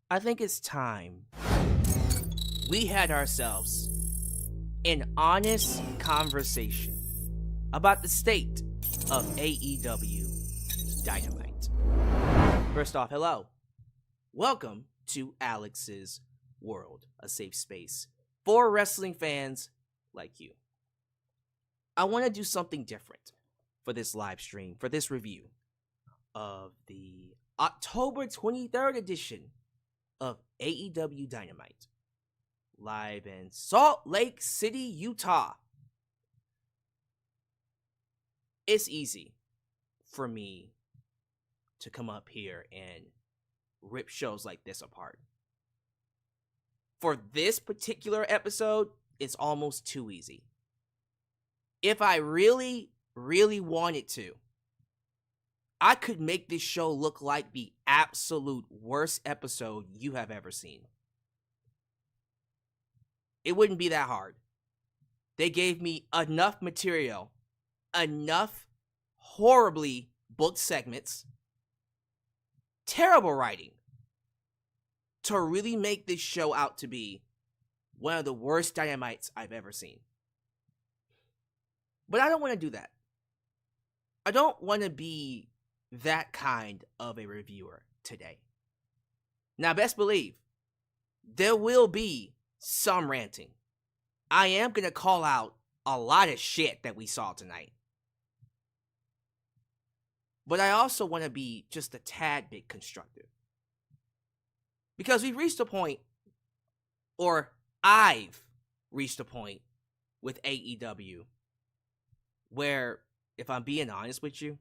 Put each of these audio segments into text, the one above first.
I think it's time we had ourselves an honest conversation about the state of AEW Dynamite. First off, hello. Welcome to Alyx's World, a safe space for wrestling fans like you. I want to do something different for this live stream, for this review of the October 23rd edition of AEW Dynamite, live in Salt Lake City, Utah. It's easy for me to come up here and rip shows like this apart. For this particular episode, it's almost too easy. If I really wanted to, I could make this show look like the absolute worst episode you have ever seen. It wouldn't be that hard. They gave me enough material, enough horribly booked segments, terrible writing, to really make this show out to be one of the worst Dynamites I've ever seen. But I don't want to do that. I don't want to be that kind of a reviewer today. Now, best believe, there will be some ranting. I am going to call out a lot of shit that we saw tonight. But I also want to be just a tad bit constructive. Because we've reached a point, or I've reached a point with AEW, where, if I'm being honest with you,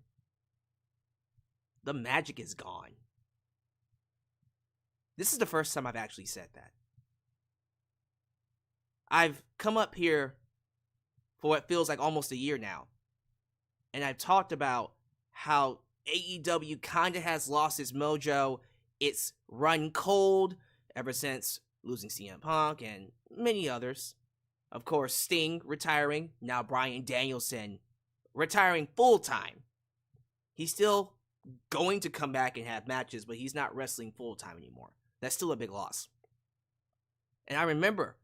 the magic is gone. This is the first time I've actually said that. I've come up here for what feels like almost a year now, and I've talked about how AEW kind of has lost its mojo. It's run cold ever since losing CM Punk and many others. Of course, Sting retiring, now Bryan Danielson retiring full-time. He's still going to come back and have matches, but he's not wrestling full-time anymore. That's still a big loss. And I remember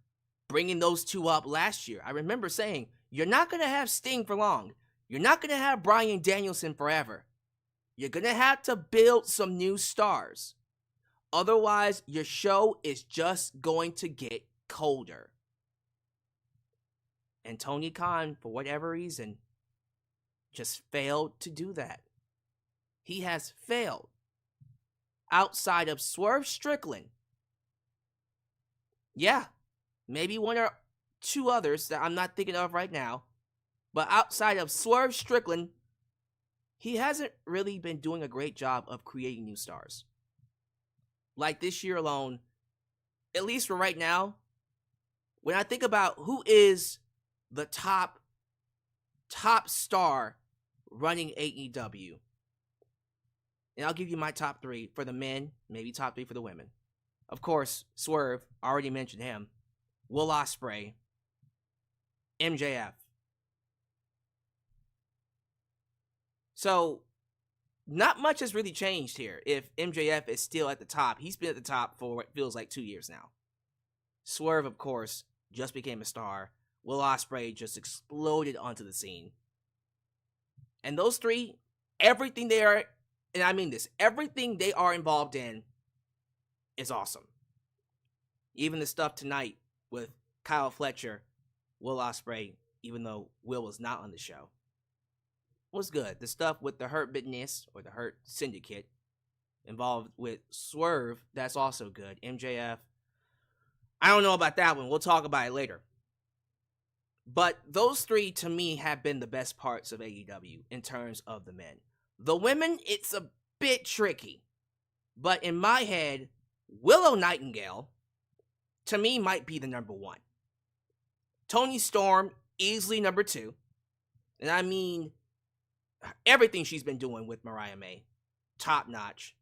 bringing those two up last year. I remember saying, you're not going to have Sting for long. You're not going to have Bryan Danielson forever. You're going to have to build some new stars. Otherwise, your show is just going to get colder. And Tony Khan, for whatever reason, just failed to do that. He has failed. Outside of Swerve Strickland. Yeah, maybe one or two others that I'm not thinking of right now. But outside of Swerve Strickland, he hasn't really been doing a great job of creating new stars. Like this year alone, at least for right now, when I think about who is the top star running AEW, and I'll give you my top three for the men, maybe top three for the women. Of course, Swerve, already mentioned him. Will Ospreay, MJF. So, not much has really changed here. If MJF is still at the top, he's been at the top for what feels like 2 years now. Swerve, of course, just became a star. Will Ospreay just exploded onto the scene. And those three, everything they are, and I mean this, everything they are involved in is awesome. Even the stuff tonight with Kyle Fletcher, Will Ospreay, even though Will was not on the show, was good. The stuff with the Hurt Business, or the Hurt Syndicate, involved with Swerve, that's also good. MJF, I don't know about that one. We'll talk about it later. But those three, to me, have been the best parts of AEW in terms of the men. The women, it's a bit tricky. But in my head, Willow Nightingale, to me, might be the number one. Toni Storm, easily number two. And I mean, everything she's been doing with Mariah May, top notch.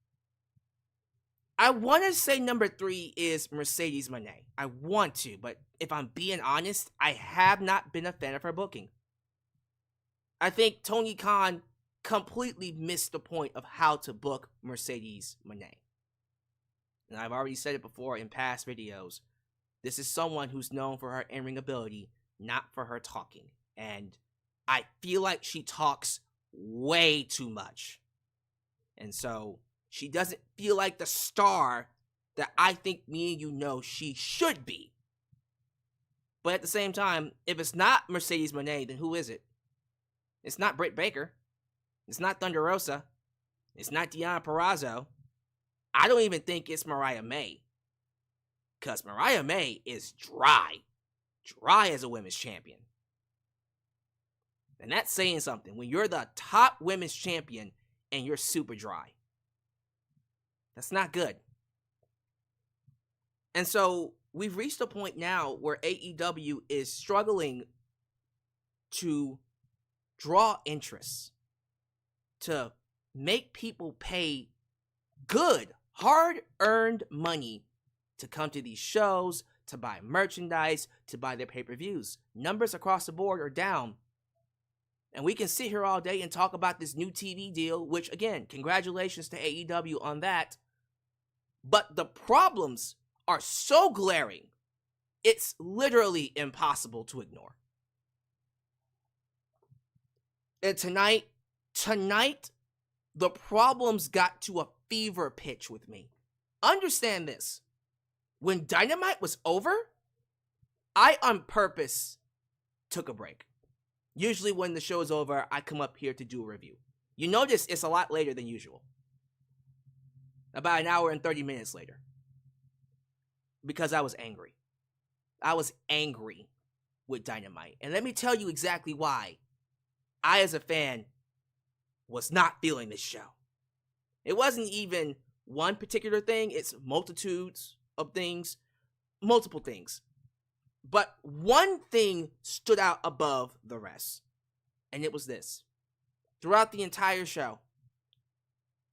I want to say number 3 is Mercedes Moné. I want to, but if I'm being honest, I have not been a fan of her booking. I think Tony Khan completely missed the point of how to book Mercedes Moné. and I've already said it before in past videos, this is someone who's known for her in-ring ability, not for her talking. And I feel like she talks way too much. And so she doesn't feel like the star that I think me and you know she should be. But at the same time, if it's not Mercedes Moné, then who is it? It's not Britt Baker. It's not Thunder Rosa. It's not Deonna Purrazzo. I don't even think it's Mariah May. Because Mariah May is dry. Dry as a women's champion. And that's saying something. When you're the top women's champion and you're super dry. That's not good. And so we've reached a point now where AEW is struggling to draw interest, to make people pay good, hard-earned money to come to these shows, to buy merchandise, to buy their pay-per-views. Numbers across the board are down. And we can sit here all day and talk about this new TV deal, which, again, congratulations to AEW on that. But the problems are so glaring, it's literally impossible to ignore. And tonight, the problems got to a fever pitch with me. Understand this. When Dynamite was over, I on purpose took a break. Usually when the show is over, I come up here to do a review. You notice it's a lot later than usual. About an hour and 30 minutes later. Because I was angry. I was angry with Dynamite. And let me tell you exactly why I, as a fan, was not feeling this show. It wasn't even one particular thing. It's multitudes of things. Multiple things. But one thing stood out above the rest. And it was this. Throughout the entire show,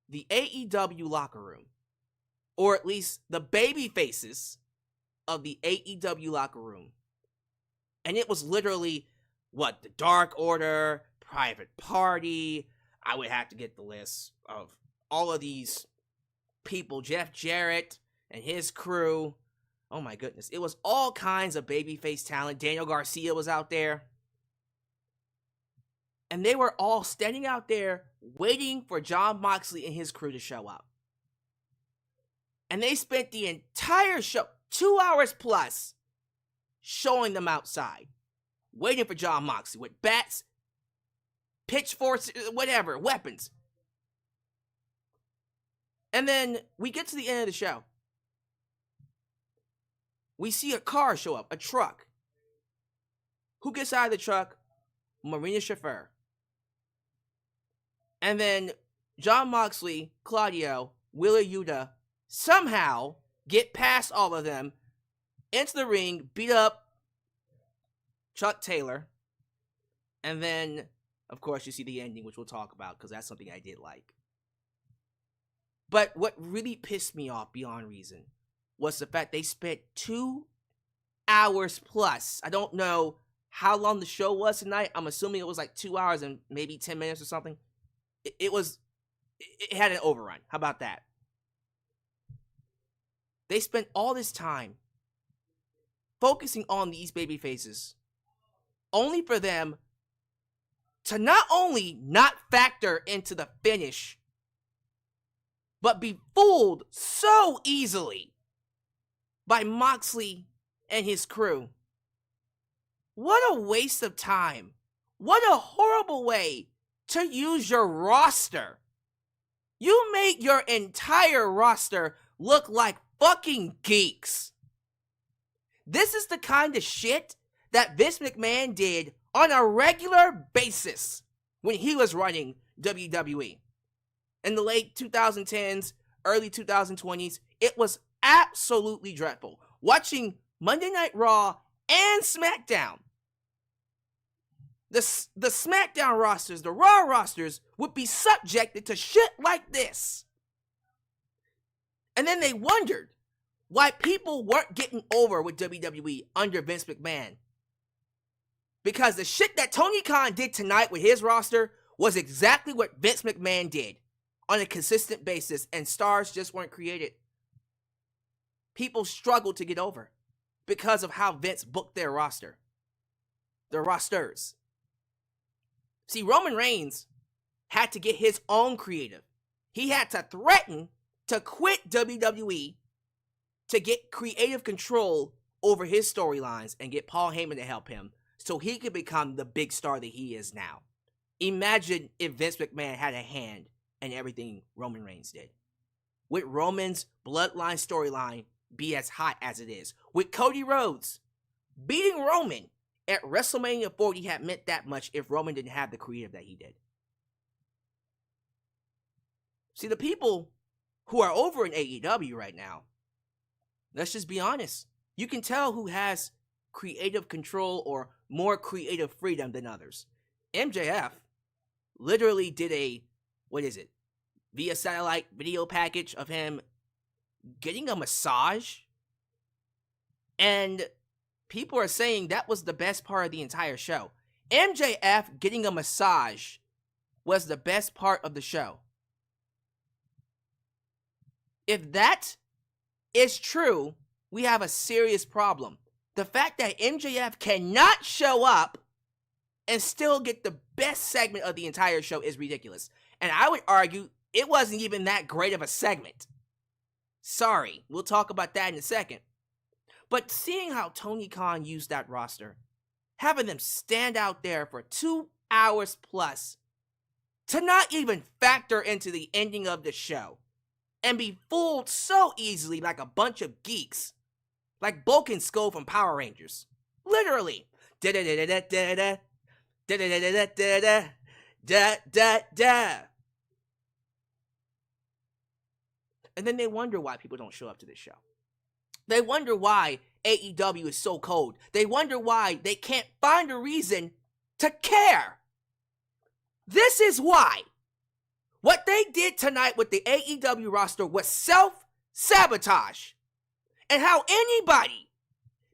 the AEW locker room, or at least the baby faces of the AEW locker room, and it was literally, the Dark Order, Private Party, I would have to get the list of all of these people, Jeff Jarrett and his crew. Oh my goodness. It was all kinds of babyface talent. Daniel Garcia was out there. And they were all standing out there waiting for Jon Moxley and his crew to show up. And they spent the entire show, 2 hours plus, showing them outside. Waiting for Jon Moxley with bats, pitchforks, whatever, weapons. And then we get to the end of the show. We see a car show up, a truck. Who gets out of the truck? Marina Shafir. And then Jon Moxley, Claudio, Wheeler Yuta somehow get past all of them into the ring, beat up Chuck Taylor. And then, of course, you see the ending, which we'll talk about because that's something I did like. But what really pissed me off beyond reason was the fact they spent 2 hours plus. I don't know how long the show was tonight. I'm assuming it was like 2 hours and maybe 10 minutes or something. It had an overrun. How about that? They spent all this time focusing on these baby faces, only for them to not only not factor into the finish, but be fooled so easily by Moxley and his crew. What a waste of time. What a horrible way to use your roster. You make your entire roster look like fucking geeks. This is the kind of shit that Vince McMahon did on a regular basis when he was running WWE. In the late 2010s, early 2020s, it was absolutely dreadful. Watching Monday Night Raw and SmackDown. The SmackDown rosters, the Raw rosters, would be subjected to shit like this. And then they wondered why people weren't getting over with WWE under Vince McMahon. Because the shit that Tony Khan did tonight with his roster was exactly what Vince McMahon did on a consistent basis, and stars just weren't created. people struggle to get over because of how Vince booked their roster. Their rosters. See, Roman Reigns had to get his own creative. He had to threaten to quit WWE to get creative control over his storylines and get Paul Heyman to help him so he could become the big star that he is now. Imagine if Vince McMahon had a hand in everything Roman Reigns did. Would Roman's bloodline storyline be as hot as it is? Would Cody Rhodes beating Roman at WrestleMania 40 have meant that much if Roman didn't have the creative that he did? See, the people who are over in AEW right now, let's just be honest. You can tell who has creative control or more creative freedom than others. MJF literally did a, via satellite video package of him getting a massage. And people are saying that was the best part of the entire show. MJF getting a massage was the best part of the show. If that is true, we have a serious problem. The fact that MJF cannot show up and still get the best segment of the entire show is ridiculous. And I would argue it wasn't even that great of a segment. Sorry, we'll talk about that in a second. But seeing how Tony Khan used that roster, having them stand out there for 2 hours plus to not even factor into the ending of the show and be fooled so easily like a bunch of geeks, like Bulk and Skull from Power Rangers. Literally. Da-da-da-da-da-da. Da-da-da-da-da-da. Da-da-da. And then they wonder why people don't show up to this show. They wonder why AEW is so cold. They wonder why they can't find a reason to care. This is why. What they did tonight with the AEW roster was self-sabotage. And how anybody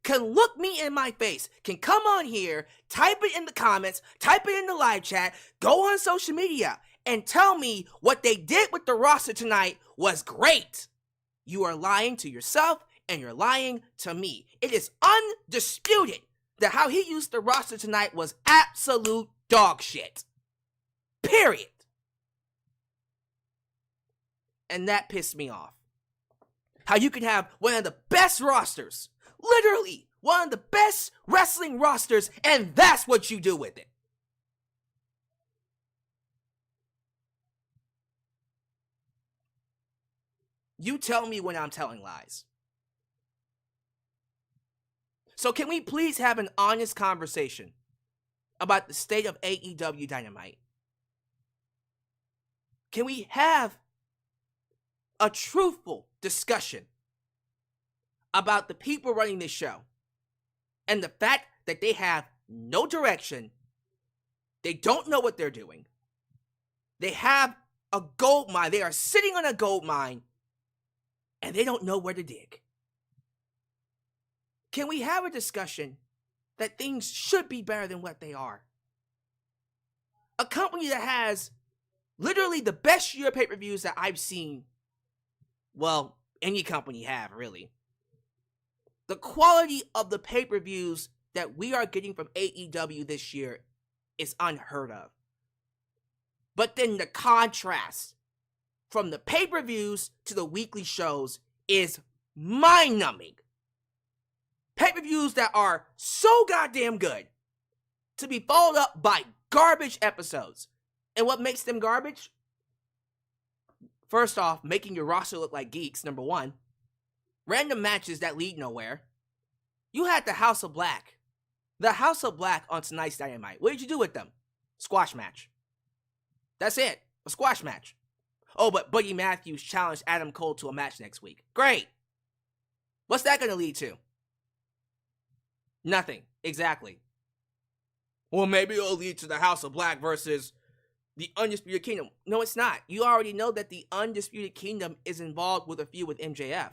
can look me in my face, can come on here, type it in the comments, type it in the live chat, go on social media, and tell me what they did with the roster tonight was great. You are lying to yourself and you're lying to me. It is undisputed that how he used the roster tonight was absolute dog shit. Period. And that pissed me off. How you can have one of the best rosters, literally one of the best wrestling rosters, and that's what you do with it. You tell me when I'm telling lies. So can we please have an honest conversation about the state of AEW Dynamite? Can we have a truthful discussion about the people running this show and the fact that they have no direction, they don't know what they're doing, they have a gold mine, they are sitting on a gold mine, and they don't know where to dig? Can we have a discussion that things should be better than what they are? A company that has literally the best year pay-per-views that I've seen, well, any company have, really. The quality of the pay-per-views that we are getting from AEW this year is unheard of. But then the contrast from the pay-per-views to the weekly shows is mind-numbing. Pay-per-views that are so goddamn good to be followed up by garbage episodes. And what makes them garbage? First off, making your roster look like geeks, number one. Random matches that lead nowhere. You had the House of Black. The House of Black on tonight's Dynamite. What did you do with them? Squash match. That's it. A squash match. Oh, but Buddy Matthews challenged Adam Cole to a match next week. Great. What's that going to lead to? Nothing. Exactly. Well, maybe it'll lead to the House of Black versus the Undisputed Kingdom. No, it's not. You already know that the Undisputed Kingdom is involved with a feud with MJF.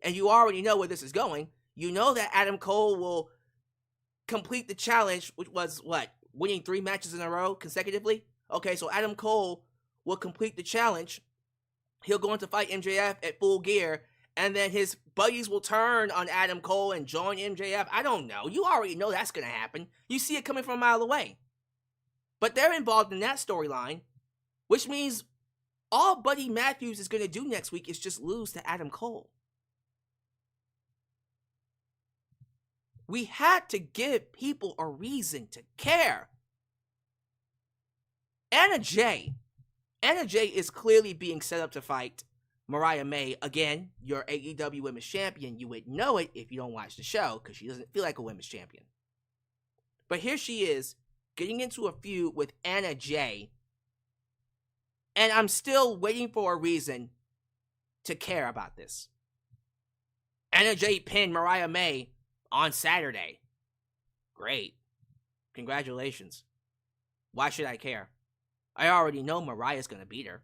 And you already know where this is going. You know that Adam Cole will complete the challenge, which was, what, winning 3 matches in a row consecutively? Okay, so Adam Cole will complete the challenge. He'll go on to fight MJF at Full Gear. and then his buddies will turn on Adam Cole and join MJF. I don't know. You already know that's going to happen. You see it coming from a mile away. But they're involved in that storyline, which means all Buddy Matthews is going to do next week is just lose to Adam Cole. We had to give people a reason to care. Anna Jay is clearly being set up to fight Mariah May. Again, your AEW Women's Champion. You would know it if you don't watch the show, because she doesn't feel like a Women's Champion. But here she is, getting into a feud with Anna Jay. And I'm still waiting for a reason to care about this. Anna Jay pinned Mariah May on Saturday. Great. Congratulations. Why should I care? I already know Mariah's going to beat her.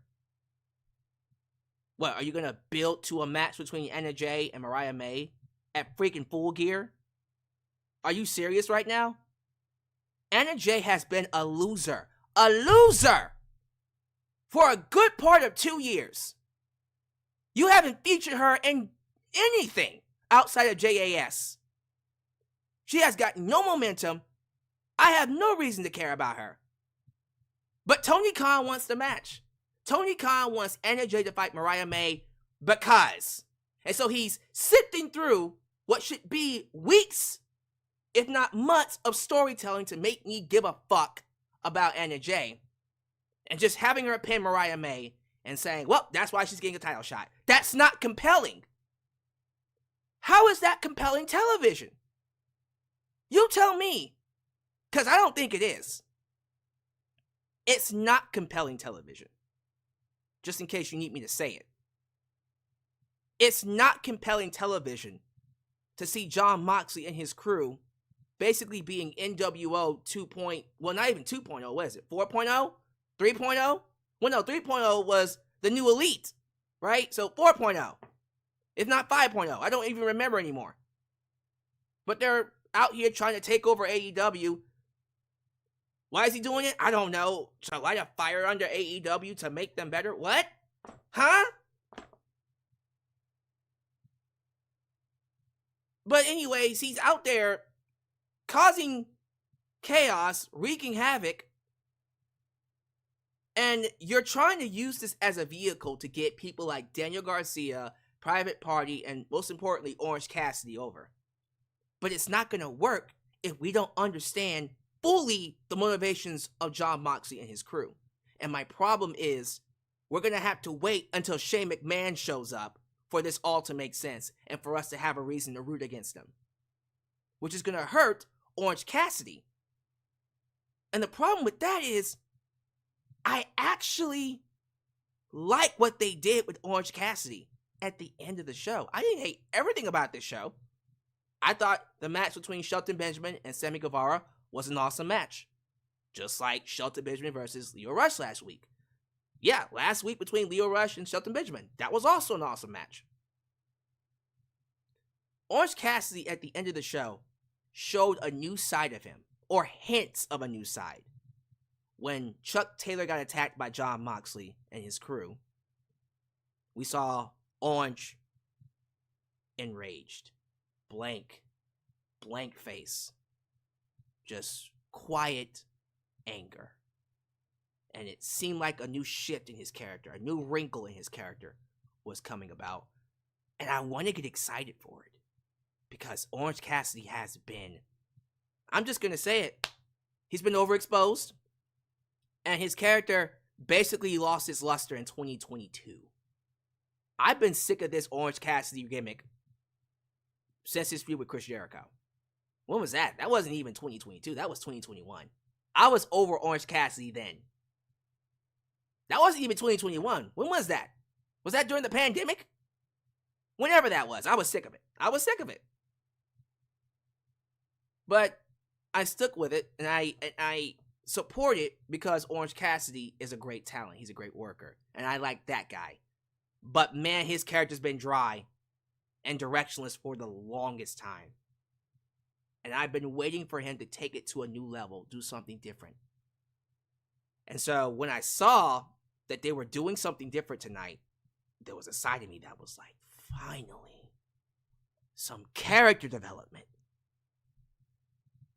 What, are you going to build to a match between Anna Jay and Mariah May at freaking Full Gear? Are you serious right now? Anna Jay has been a loser. A loser! For a good part of 2 years. You haven't featured her in anything outside of JAS. She has got no momentum. I have no reason to care about her. But Tony Khan wants the match. Tony Khan wants Anna Jay to fight Mariah May because. And so he's sifting through what should be weeks, if not months, of storytelling to make me give a fuck about Anna Jay. And just having her pin Mariah May and saying, well, that's why she's getting a title shot. That's not compelling. How is that compelling television? You tell me. Because I don't think it is. It's not compelling television. Just in case you need me to say it. It's not compelling television to see Jon Moxley and his crew basically being NWO 2.0, well, not even 2.0, what is it, 4.0? 3.0? Well, no, 3.0 was the new Elite, right? So 4.0, if not 5.0. I don't even remember anymore. But they're out here trying to take over AEW. Why is he doing it? I don't know. To light a fire under AEW to make them better? What? Huh? But anyways, he's out there causing chaos, wreaking havoc. And you're trying to use this as a vehicle to get people like Daniel Garcia, Private Party, and most importantly, Orange Cassidy over. But it's not going to work if we don't understand fully the motivations of Jon Moxley and his crew. And my problem is, we're going to have to wait until Shane McMahon shows up for this all to make sense and for us to have a reason to root against them. Which is going to hurt Orange Cassidy. And the problem with that is, I actually like what they did with Orange Cassidy at the end of the show. I didn't hate everything about this show. I thought the match between Shelton Benjamin and Sammy Guevara was an awesome match. Just like Shelton Benjamin versus Leo Rush last week. Yeah, last week between Leo Rush and Shelton Benjamin. That was also an awesome match. Orange Cassidy at the end of the show showed a new side of him, or hints of a new side. When Chuck Taylor got attacked by Jon Moxley and his crew, we saw Orange enraged. Blank face. Just quiet anger. And it seemed like a new shift in his character, a new wrinkle in his character was coming about. And I want to get excited for it. Because Orange Cassidy has been, I'm just going to say it, he's been overexposed. And his character basically lost its luster in 2022. I've been sick of this Orange Cassidy gimmick since his feud with Chris Jericho. When was that? That wasn't even 2022. That was 2021. I was over Orange Cassidy then. That wasn't even 2021. When was that? Was that during the pandemic? Whenever that was. I was sick of it. But I stuck with it, and I support it because Orange Cassidy is a great talent. He's a great worker, and I like that guy. But man, his character's been dry and directionless for the longest time. And I've been waiting for him to take it to a new level, do something different. And so when I saw that they were doing something different tonight, there was a side of me that was like, Finally, some character development.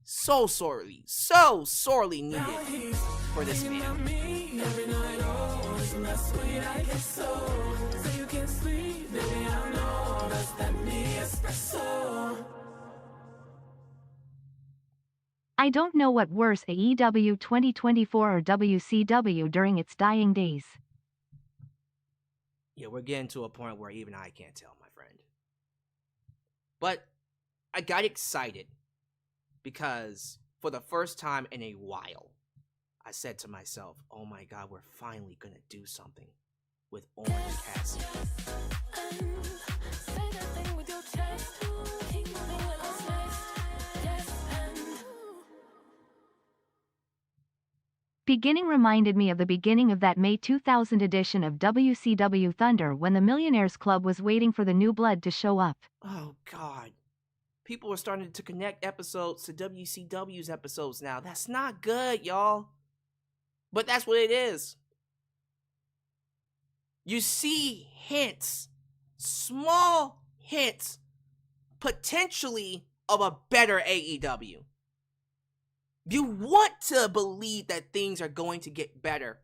So sorely needed for this man. I don't know what worse, AEW 2024 or WCW during its dying days. Yeah, we're getting to a point where even I can't tell, my friend. But I got excited because for the first time in a while, I said to myself, oh my God, we're finally going to do something with Orange Cassidy. Beginning reminded me of the beginning of that May 2000 edition of WCW Thunder when the Millionaires Club was waiting for the new blood to show up. Oh God. People are starting to connect episodes to WCW's episodes now. That's not good, y'all. But that's what it is. You see hints, small hints, potentially of a better AEW. You want to believe that things are going to get better.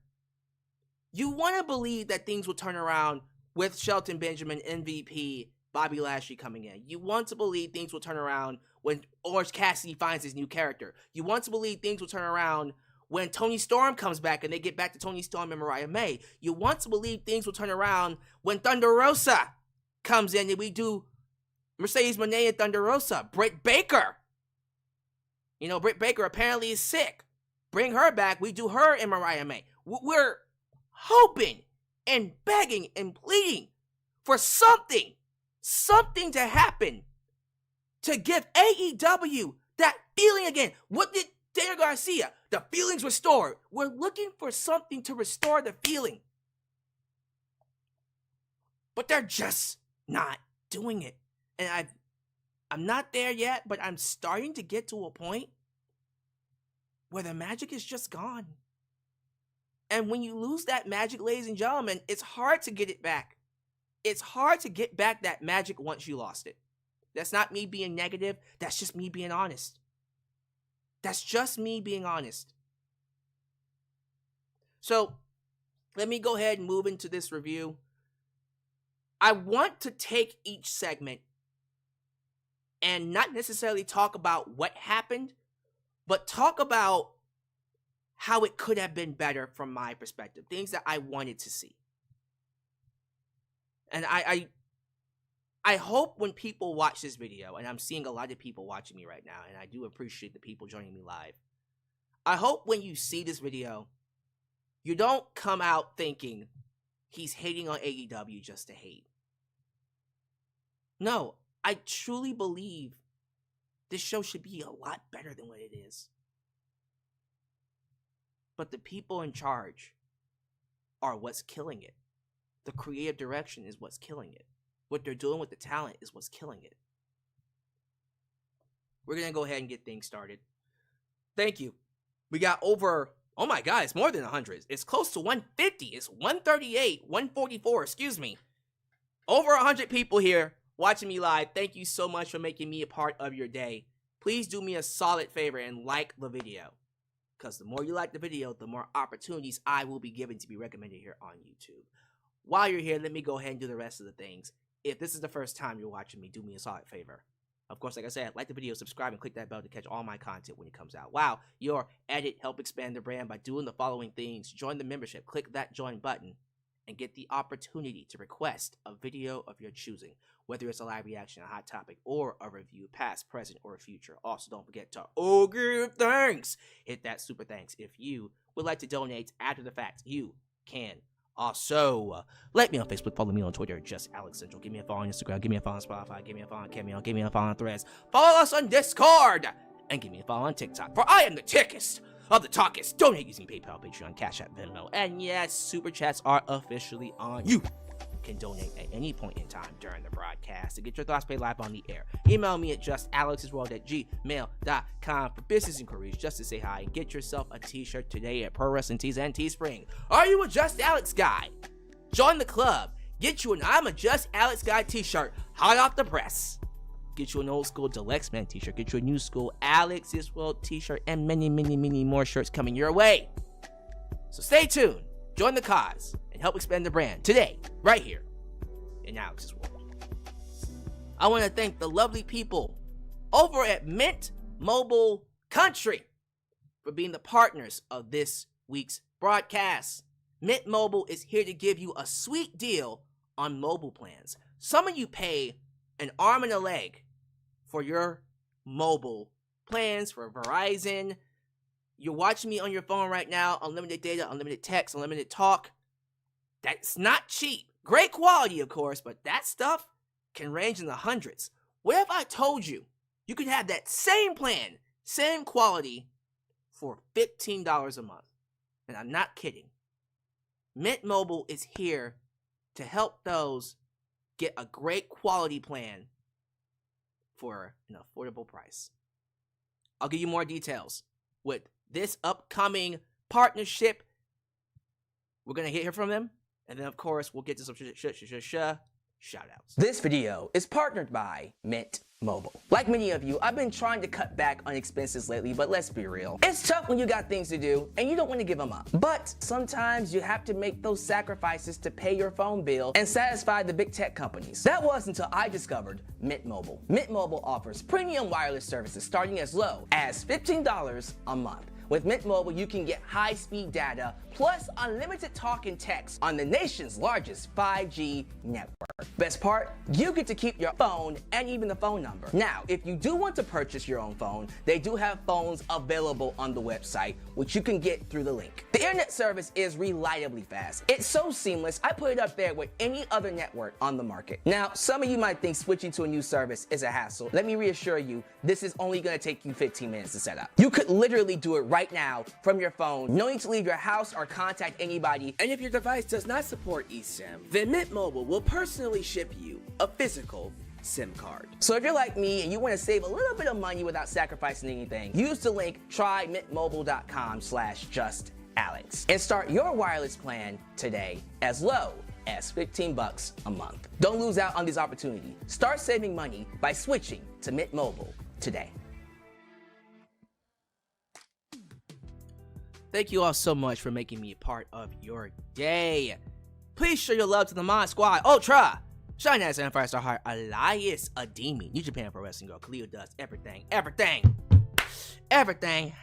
You want to believe that things will turn around with Shelton Benjamin, MVP, Bobby Lashley coming in. You want to believe things will turn around when Orange Cassidy finds his new character. You want to believe things will turn around when Toni Storm comes back and they get back to Toni Storm and Mariah May. You want to believe things will turn around when Thunder Rosa comes in and we do Mercedes Moné and Thunder Rosa. Britt Baker. You know, Britt Baker apparently is sick. Bring her back. We do her and Mariah May. We're hoping and begging and pleading for something to happen to give AEW that feeling again. What did Daniel Garcia? The feeling's restored. We're looking for something to restore the feeling. But they're just not doing it. And I'm not there yet, but I'm starting to get to a point where the magic is just gone. And when you lose that magic, ladies and gentlemen, it's hard to get it back. It's hard to get back that magic once you lost it. That's not me being negative. That's just me being honest. That's just me being honest. So, let me go ahead and move into this review. I want to take each segment and not necessarily talk about what happened, but talk about how it could have been better from my perspective. Things that I wanted to see. And I hope when people watch this video, and I'm seeing a lot of people watching me right now, and I do appreciate the people joining me live. I hope when you see this video, you don't come out thinking he's hating on AEW just to hate. No, I truly believe this show should be a lot better than what it is. But the people in charge are what's killing it. The creative direction is what's killing it. What they're doing with the talent is what's killing it. We're going to go ahead and get things started. Thank you. We got over, oh my God, it's more than 100. It's close to 150. It's 138, 144, excuse me. Over 100 people here watching me live. Thank you so much for making me a part of your day. Please do me a solid favor and like the video. Because the more you like the video, the more opportunities I will be given to be recommended here on YouTube. While you're here, let me go ahead and do the rest of the things. If this is the first time you're watching me, do me a solid favor. Of course, like I said, like the video, subscribe, and click that bell to catch all my content when it comes out. Wow, your edit help expand the brand by doing the following things. Join the membership, click that join button, and get the opportunity to request a video of your choosing, whether it's a live reaction, a hot topic, or a review, past, present, or future. Also, don't forget to give thanks. Hit that super thanks. If you would like to donate after the fact, you can. Also, like me on Facebook, follow me on Twitter, just Alyx Central. Give me a follow on Instagram, give me a follow on Spotify, give me a follow on Kamille, give me a follow on Threads. Follow us on Discord, and give me a follow on TikTok, for I am the tickest of the talkest. Donate using PayPal, Patreon, Cash App, Venmo, and yes, Super Chats are officially on. You can donate at any point in time during the broadcast to get your thoughts played live on the air. Email me at justalyxsworld@gmail.com for business inquiries, just to say hi, and get yourself a t-shirt today at Pro Wrestling Tees and Teespring. Are you a Just Alex guy? Join the club. Get you an I'm a Just Alyx Guy t-shirt, hot off the press. Get you an old school Deluxe Man t-shirt. Get you a new school Alyx's World t-shirt, and many, many, many more shirts coming your way. So stay tuned, join the cause, and help expand the brand today, right here in Alyx's World. I want to thank the lovely people over at Mint Mobile Country for being the partners of this week's broadcast. Mint Mobile is here to give you a sweet deal on mobile plans. Some of you pay an arm and a leg for your mobile plans for Verizon. You're watching me on your phone right now, unlimited data, unlimited text, unlimited talk. That's not cheap. Great quality, of course, but that stuff can range in the hundreds. What if I told you you could have that same plan, same quality, for $15 a month? And I'm not kidding. Mint Mobile is here to help those get a great quality plan for an affordable price. I'll give you more details with this upcoming partnership. We're going to hear from them. And then, of course, we'll get to some shout-outs. This video is partnered by Mint Mobile. Like many of you, I've been trying to cut back on expenses lately, but let's be real. It's tough when you got things to do and you don't want to give them up. But sometimes you have to make those sacrifices to pay your phone bill and satisfy the big tech companies. That was until I discovered Mint Mobile. Mint Mobile offers premium wireless services starting as low as $15 a month. With Mint Mobile, you can get high-speed data plus unlimited talk and text on the nation's largest 5G network. Best part, you get to keep your phone and even the phone number. Now, if you do want to purchase your own phone, they do have phones available on the website, which you can get through the link. The internet service is reliably fast. It's so seamless, I put it up there with any other network on the market. Now, some of you might think switching to a new service is a hassle. Let me reassure you, this is only going to take you 15 minutes to set up. You could literally do it right now from your phone, no need to leave your house or contact anybody. And if your device does not support eSIM, then Mint Mobile will personally ship you a physical SIM card. So if you're like me and you want to save a little bit of money without sacrificing anything, use the link trymintmobile.com/justalyx and start your wireless plan today as low as $15 a month. Don't lose out on this opportunity. Start saving money by switching to Mint Mobile today. Thank you all so much for making me a part of your day. Please show your love to the Mod Squad, Ultra, Shine Ass and Firestar Heart, Elias Ademi, New Japan Pro Wrestling Girl, Khalil does everything.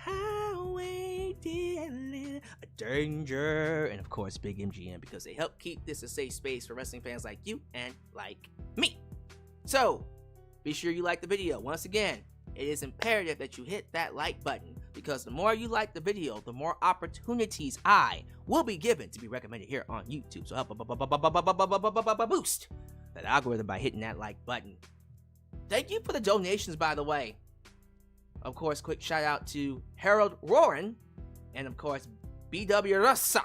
Highway dealing, danger, and of course Big MGM, because they help keep this a safe space for wrestling fans like you and like me. So, be sure you like the video. Once again, it is imperative that you hit that like button, because the more you like the video, the more opportunities I will be given to be recommended here on YouTube. So help boost that algorithm by hitting that like button. Thank you for the donations, by the way. Of course, quick shout out to Harold Roran and of course BW Rasa,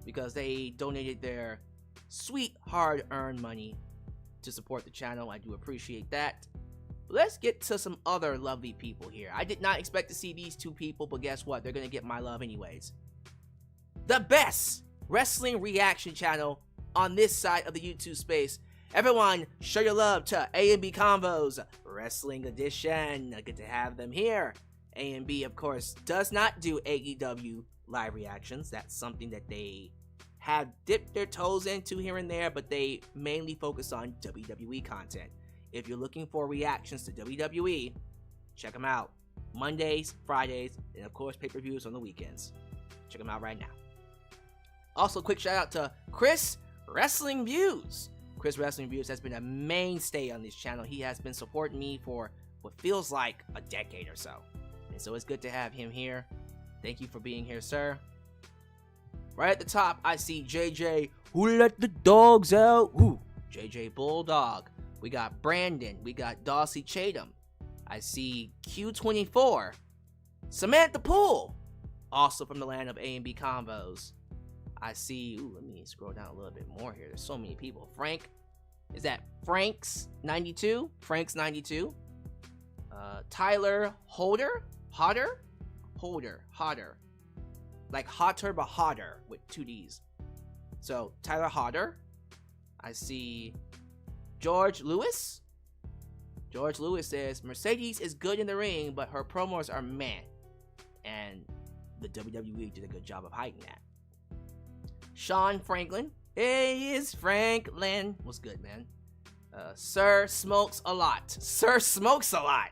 because they donated their sweet hard-earned money to support the channel. I do appreciate that. Let's get to some other lovely people here. I did not expect to see these two people, but guess what? They're going to get my love anyways. The best wrestling reaction channel on this side of the YouTube space. Everyone, show your love to A&B Convos Wrestling Edition. Good to have them here. A&B, of course, does not do AEW live reactions. That's something that they have dipped their toes into here and there, but they mainly focus on WWE content. If you're looking for reactions to WWE, check them out. Mondays, Fridays, and of course pay-per-views on the weekends. Check them out right now. Also, quick shout out to Chris Wrestling Views. Chris Wrestling Views has been a mainstay on this channel. He has been supporting me for what feels like a decade or so. And so it's good to have him here. Thank you for being here, sir. Right at the top, I see JJ, who let the dogs out? Ooh, JJ Bulldog. We got Brandon. We got Dawsey Chatham. I see Q24. Samantha Poole. Also from the land of A&B Convos. I see, ooh, let me scroll down a little bit more here. There's so many people. Frank. Is that Franks92? Franks92. Tyler Hodder. Like hotter, but hotter with two D's. So, Tyler Hodder. I see George Lewis. George Lewis says, Mercedes is good in the ring, but her promos are meh. And the WWE did a good job of hiding that. Sean Franklin. Hey, it's Franklin. What's good, man? Sir smokes a lot. Sir smokes a lot.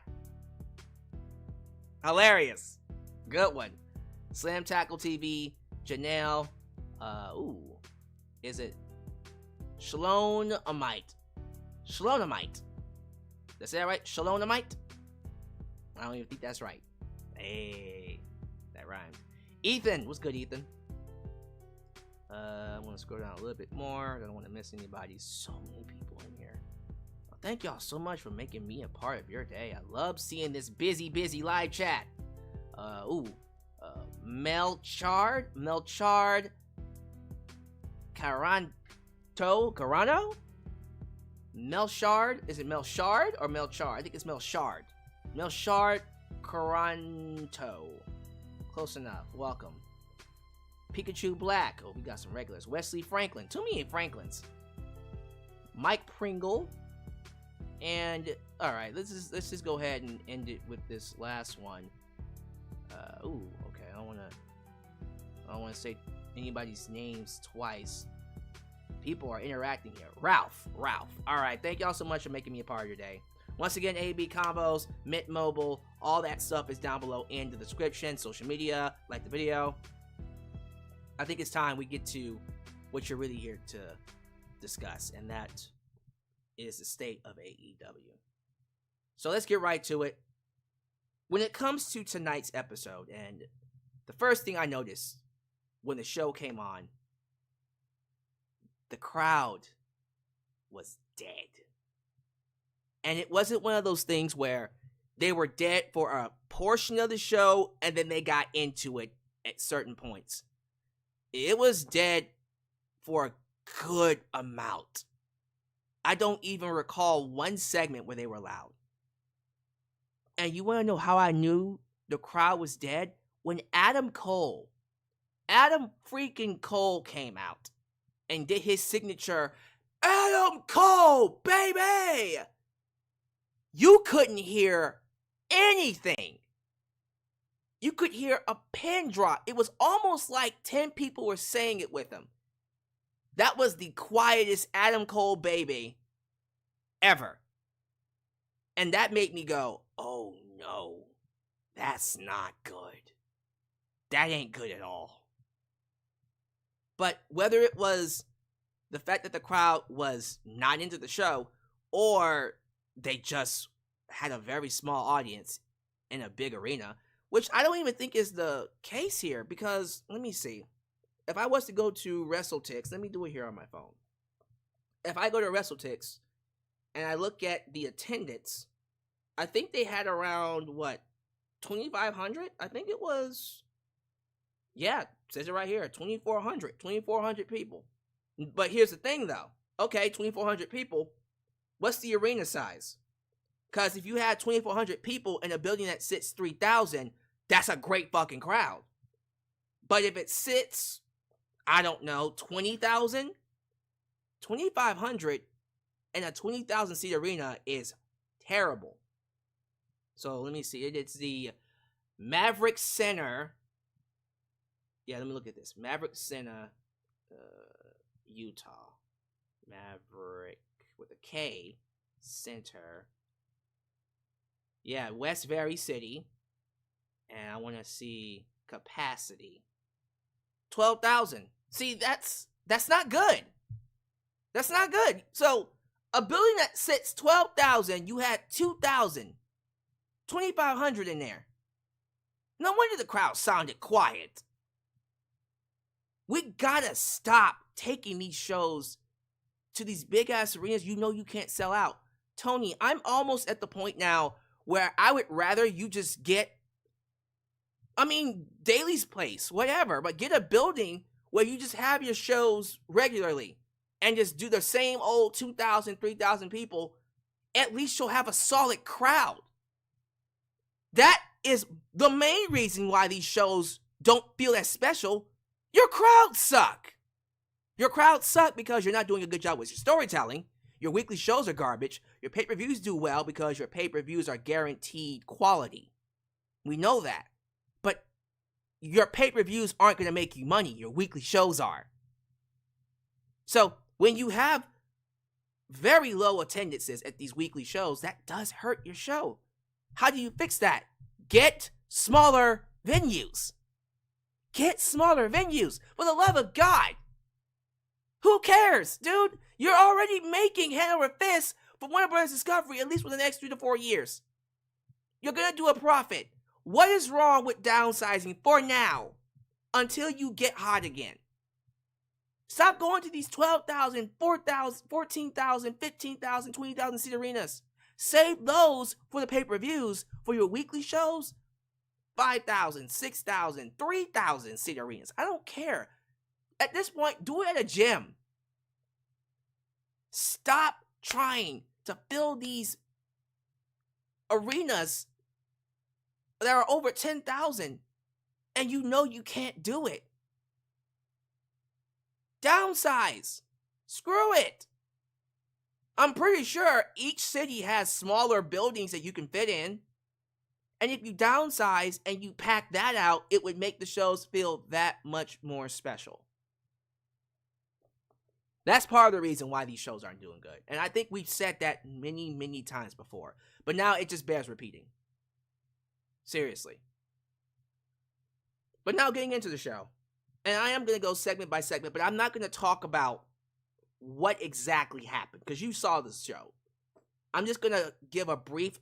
Hilarious. Good one. Slam Tackle TV. Janelle. Is it Shalonamite? Shalonamite. Did I say that right? Shalonamite? I don't even think that's right. Hey, that rhymed. Ethan. What's good, Ethan? I want to scroll down a little bit more. I don't want to miss anybody. So many people in here. Well, thank y'all so much for making me a part of your day. I love seeing this busy live chat. Melchard, Carano? Melchard? Is it Melchard or Melchard? I think it's Melchard. Melchard Caranto. Close enough. Welcome. Pikachu Black. Oh, we got some regulars. Wesley Franklin. Too many Franklins. Mike Pringle. And alright, let's just go ahead and end it with this last one. Okay. I don't wanna say anybody's names twice. People are interacting here. Ralph. Alright, thank y'all so much for making me a part of your day. Once again, AEW Combos, Mint Mobile, all that stuff is down below in the description. Social media, like the video. I think it's time we get to what you're really here to discuss, and that is the state of AEW. So let's get right to it. When it comes to tonight's episode, and the first thing I noticed when the show came on, the crowd was dead. And it wasn't one of those things where they were dead for a portion of the show and then they got into it at certain points. It was dead for a good amount. I don't even recall one segment where they were loud. And you want to know how I knew the crowd was dead? When Adam freaking Cole came out and did his signature, Adam Cole, baby! You couldn't hear anything. You could hear a pin drop. It was almost like 10 people were saying it with him. That was the quietest Adam Cole baby ever. And that made me go, oh no, that's not good. That ain't good at all. But whether it was the fact that the crowd was not into the show, or they just had a very small audience in a big arena, which I don't even think is the case here, because, let me see. If I was to go to WrestleTix, let me do it here on my phone. If I go to WrestleTix, and I look at the attendance, I think they had around, 2,500? I think it was, it says it right here, 2,400 people. But here's the thing, though. Okay, 2,400 people, what's the arena size? Because if you had 2,400 people in a building that sits 3,000, that's a great fucking crowd. But if it sits, I don't know, 20,000? 2,500 in a 20,000 seat arena is terrible. So let me see. It's the Maverik Center. Yeah, let me look at this. Maverik Center, Utah. Maverik with a K Center. Yeah, West Valley City. And I want to see capacity. 12,000. See, that's not good. That's not good. So, a building that sits 12,000, you had 2,000. 2,500 in there. No wonder the crowd sounded quiet. We gotta stop taking these shows to these big-ass arenas you know you can't sell out. Tony, I'm almost at the point now where I would rather you just get, Daly's Place, whatever, but get a building where you just have your shows regularly and just do the same old 2,000, 3,000 people. At least you'll have a solid crowd. That is the main reason why these shows don't feel as special. Your crowds suck. Your crowds suck because you're not doing a good job with your storytelling. Your weekly shows are garbage. Your pay-per-views do well because your pay-per-views are guaranteed quality. We know that. But your pay-per-views aren't going to make you money. Your weekly shows are. So when you have very low attendances at these weekly shows, that does hurt your show. How do you fix that? Get smaller venues. Get smaller venues. For the love of God. Who cares, dude? You're already making hand over fist for Warner Bros. Discovery at least for the next 3 to 4 years. You're going to do a profit. What is wrong with downsizing for now until you get hot again? Stop going to these 12,000, 4,000, 14,000, 15,000, 20,000 seat arenas. Save those for the pay-per-views for your weekly shows. 5,000, 6,000, 3,000 seat arenas. I don't care. At this point, do it at a gym. Stop trying to fill these arenas that are over 10,000 and you know you can't do it. Downsize. Screw it. I'm pretty sure each city has smaller buildings that you can fit in. And if you downsize and you pack that out, it would make the shows feel that much more special. That's part of the reason why these shows aren't doing good. And I think we've said that many, many times before. But now it just bears repeating. Seriously. But now getting into the show. And I am going to go segment by segment, but I'm not going to talk about what exactly happened, because you saw the show. I'm just going to give a brief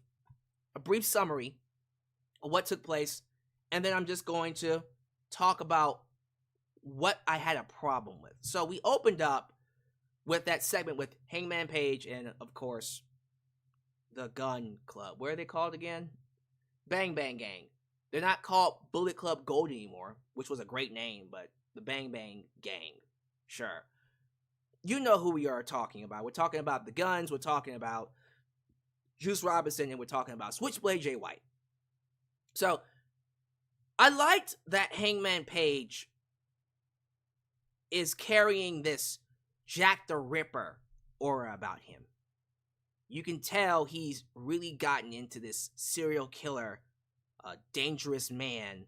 summary of what took place, and then I'm just going to talk about what I had a problem with. So we opened up with that segment with Hangman Page and, of course, the Gun Club. What are they called again? Bang Bang Gang. They're not called Bullet Club Gold anymore, which was a great name, but the Bang Bang Gang. Sure. You know who we are talking about. We're talking about the Guns, we're talking about Juice Robinson, and we're talking about Switchblade Jay White. So, I liked that Hangman Page is carrying this Jack the Ripper aura about him. You can tell he's really gotten into this serial killer, dangerous man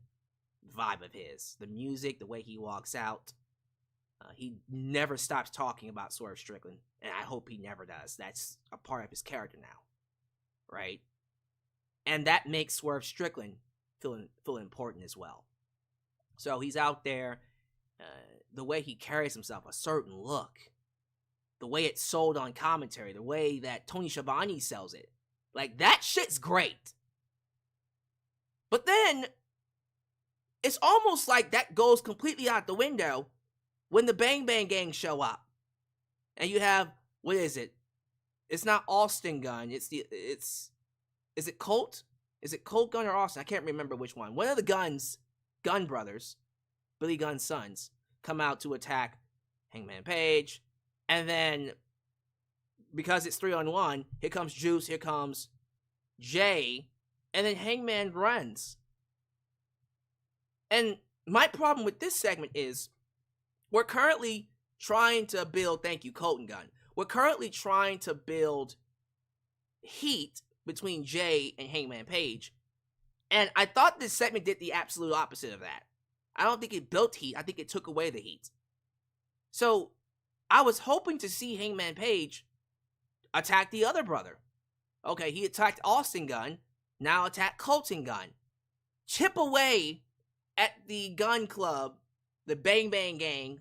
vibe of his. The music, the way he walks out. He never stops talking about Swerve Strickland, and I hope he never does. That's a part of his character now, right? And that makes Swerve Strickland feel important as well. So he's out there, the way he carries himself, a certain look, the way it's sold on commentary, the way that Tony Schiavone sells it. Like, that shit's great. But then, it's almost like that goes completely out the window when the Bang Bang Gang show up. And you have, what is it? It's not Austin Gunn, is it Colt? Is it Colt Gunn or Austin? I can't remember which one. One of the Gunn brothers, Billy Gunn's sons, come out to attack Hangman Page. And then, because it's 3-on-1, here comes Juice, here comes Jay, and then Hangman runs. And my problem with this segment is, we're currently trying to build, thank you, Colton Gunn. We're currently trying to build heat between Jay and Hangman Page. And I thought this segment did the absolute opposite of that. I don't think it built heat. I think it took away the heat. So, I was hoping to see Hangman Page attack the other brother. Okay, he attacked Austin Gunn. Now attack Colton Gunn. Chip away at the Gun Club, the Bang Bang Gang.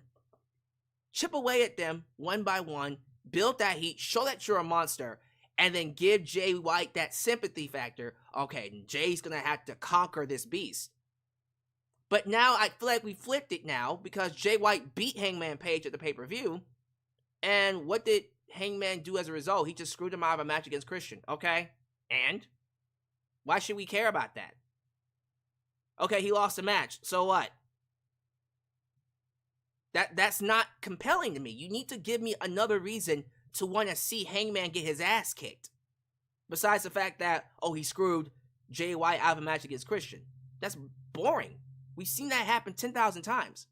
Chip away at them one by one. Build that heat. Show that you're a monster. And then give Jay White that sympathy factor. Okay, Jay's going to have to conquer this beast. But now I feel like we flipped it now because Jay White beat Hangman Page at the pay-per-view. And what did Hangman do as a result? He just screwed him out of a match against Christian. Okay, and? Why should we care about that? Okay, he lost a match. So what? That's not compelling to me. You need to give me another reason to want to see Hangman get his ass kicked. Besides the fact that, oh, he screwed Jay White out of a match against Christian. That's boring. We've seen that happen 10,000 times.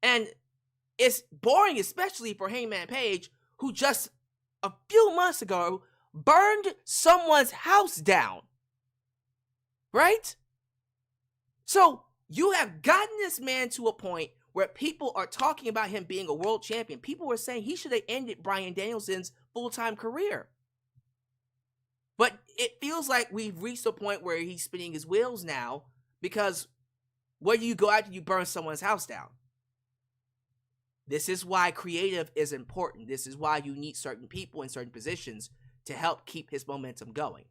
And It's boring, especially for Hangman Page, who just a few months ago burned someone's house down. Right? So, you have gotten this man to a point where people are talking about him being a world champion. People were saying he should have ended Bryan Danielson's full-time career. But it feels like we've reached a point where he's spinning his wheels now, because where do you go after you burn someone's house down? This is why creative is important. This is why you need certain people in certain positions to help keep his momentum going.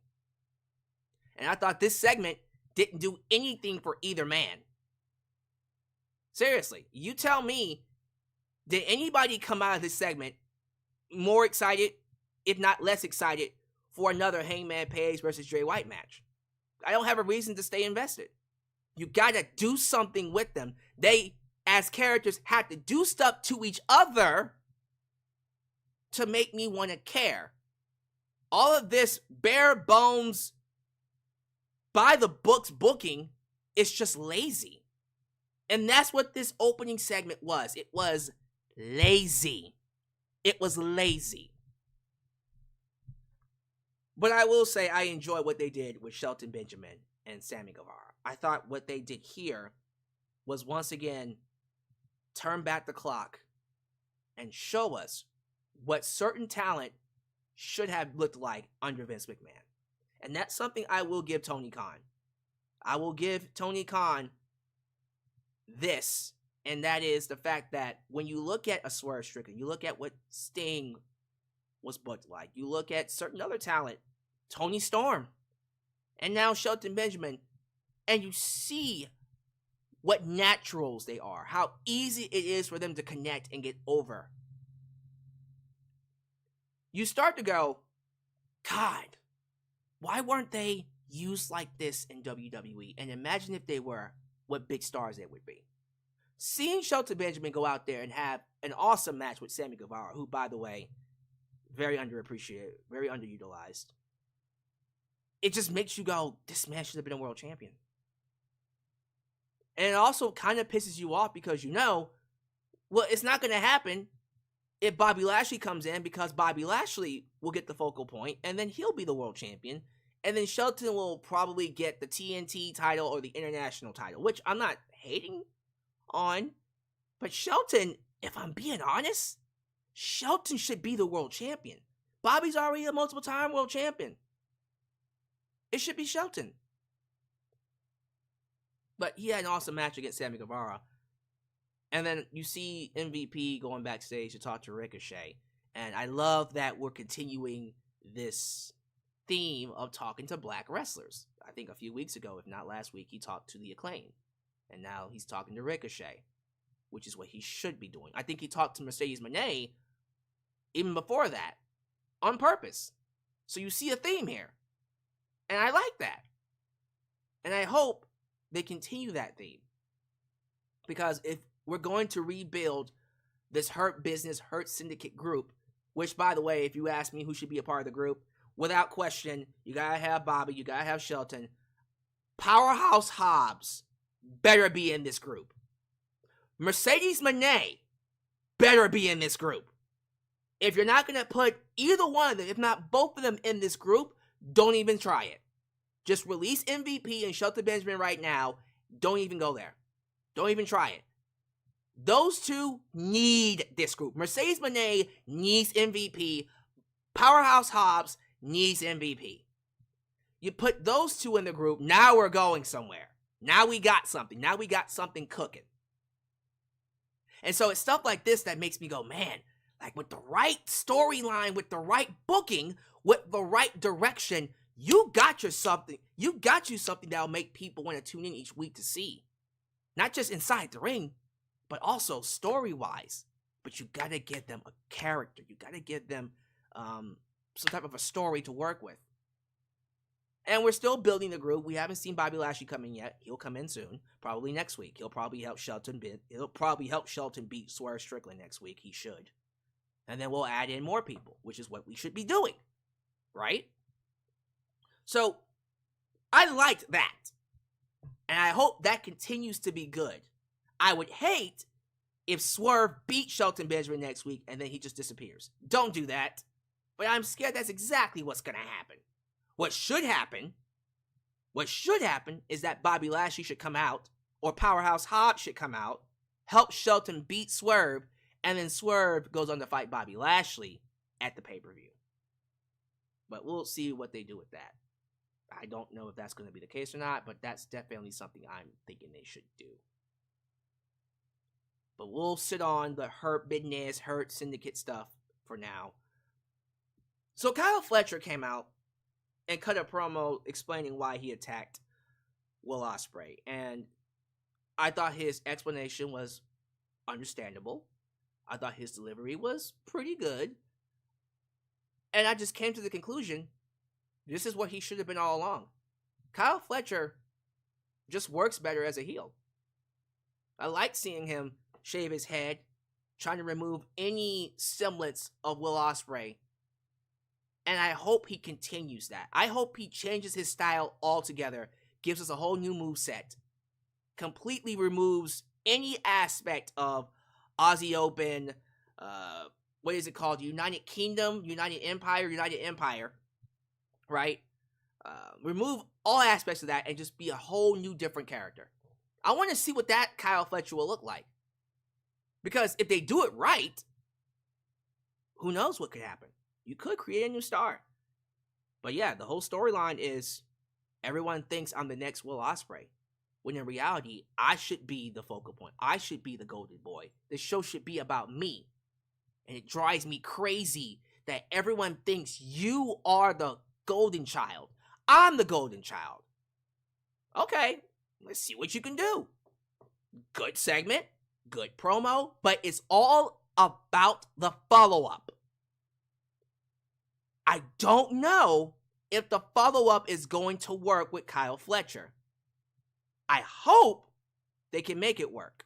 And I thought this segment didn't do anything for either man. Seriously, you tell me, did anybody come out of this segment more excited, if not less excited, for another Hangman Page versus Jay White match? I don't have a reason to stay invested. You gotta do something with them. They, as characters, have to do stuff to each other to make me want to care. All of this bare bones, by the books booking is just lazy. And that's what this opening segment was. It was lazy. It was lazy. But I will say I enjoy what they did with Shelton Benjamin and Sammy Guevara. I thought what they did here was once again turn back the clock and show us what certain talent should have looked like under Vince McMahon. And that's something I will give Tony Khan. I will give Tony Khan this, and that is the fact that when you look at a Swerve Strickland, you look at what Sting was booked like, you look at certain other talent, Tony Storm, and now Shelton Benjamin, and you see what naturals they are, how easy it is for them to connect and get over. You start to go, God, why weren't they used like this in WWE? And imagine if they were, what big stars they would be. Seeing Shelton Benjamin go out there and have an awesome match with Sammy Guevara, who, by the way, very underappreciated, very underutilized. It just makes you go, this man should have been a world champion. And it also kind of pisses you off because you know, well, it's not going to happen if Bobby Lashley comes in, because Bobby Lashley will get the focal point and then he'll be the world champion. And then Shelton will probably get the TNT title or the international title, which I'm not hating on. But Shelton, if I'm being honest, Shelton should be the world champion. Bobby's already a multiple time world champion. It should be Shelton. But he had an awesome match against Sammy Guevara. And then you see MVP going backstage to talk to Ricochet. And I love that we're continuing this theme of talking to black wrestlers. I think a few weeks ago, if not last week, he talked to the Acclaim. And now he's talking to Ricochet, which is what he should be doing. I think he talked to Mercedes Moné even before that, on purpose. So you see a theme here. And I like that. And I hope they continue that theme. Because if we're going to rebuild this Hurt Business, Hurt Syndicate group, which, by the way, if you ask me who should be a part of the group, without question, you gotta have Bobby, you gotta have Shelton. Powerhouse Hobbs better be in this group. Mercedes Moné better be in this group. If you're not gonna put either one of them, if not both of them in this group, don't even try it. Just release MVP and Shelton Benjamin right now. Don't even go there. Don't even try it. Those two need this group. Mercedes Moné needs MVP. Powerhouse Hobbs needs MVP. You put those two in the group, now we're going somewhere. Now we got something. Now we got something cooking. And so it's stuff like this that makes me go, man, like with the right storyline, with the right booking, with the right direction, you got you something that'll make people want to tune in each week to see. Not just inside the ring, but also story-wise. But you gotta give them a character. You gotta give them some type of a story to work with. And we're still building the group. We haven't seen Bobby Lashley come in yet. He'll come in soon, probably next week. He'll probably help Shelton beat Swerve Strickland next week. He should. And then we'll add in more people, which is what we should be doing, right? So I liked that. And I hope that continues to be good. I would hate if Swerve beats Shelton Benjamin next week and then he just disappears. Don't do that. But I'm scared that's exactly what's going to happen. What should happen is that Bobby Lashley should come out, or Powerhouse Hobbs should come out, help Shelton beat Swerve, and then Swerve goes on to fight Bobby Lashley at the pay-per-view. But we'll see what they do with that. I don't know if that's going to be the case or not, but that's definitely something I'm thinking they should do. But we'll sit on the Hurt Business, Hurt Syndicate stuff for now. So Kyle Fletcher came out and cut a promo explaining why he attacked Will Ospreay. And I thought his explanation was understandable. I thought his delivery was pretty good. And I just came to the conclusion, this is what he should have been all along. Kyle Fletcher just works better as a heel. I like seeing him shave his head, trying to remove any semblance of Will Ospreay. And I hope he continues that. I hope he changes his style altogether, gives us a whole new moveset, completely removes any aspect of Aussie Open, what is it called? United Kingdom, United Empire, right? Remove all aspects of that and just be a whole new different character. I want to see what that Kyle Fletcher will look like. Because if they do it right, who knows what could happen? You could create a new star. But yeah, the whole storyline is everyone thinks I'm the next Will Ospreay. When in reality, I should be the focal point. I should be the golden boy. The show should be about me. And it drives me crazy that everyone thinks you are the golden child. I'm the golden child. Okay, let's see what you can do. Good segment, good promo, but it's all about the follow-up. I don't know if the follow-up is going to work with Kyle Fletcher. I hope they can make it work.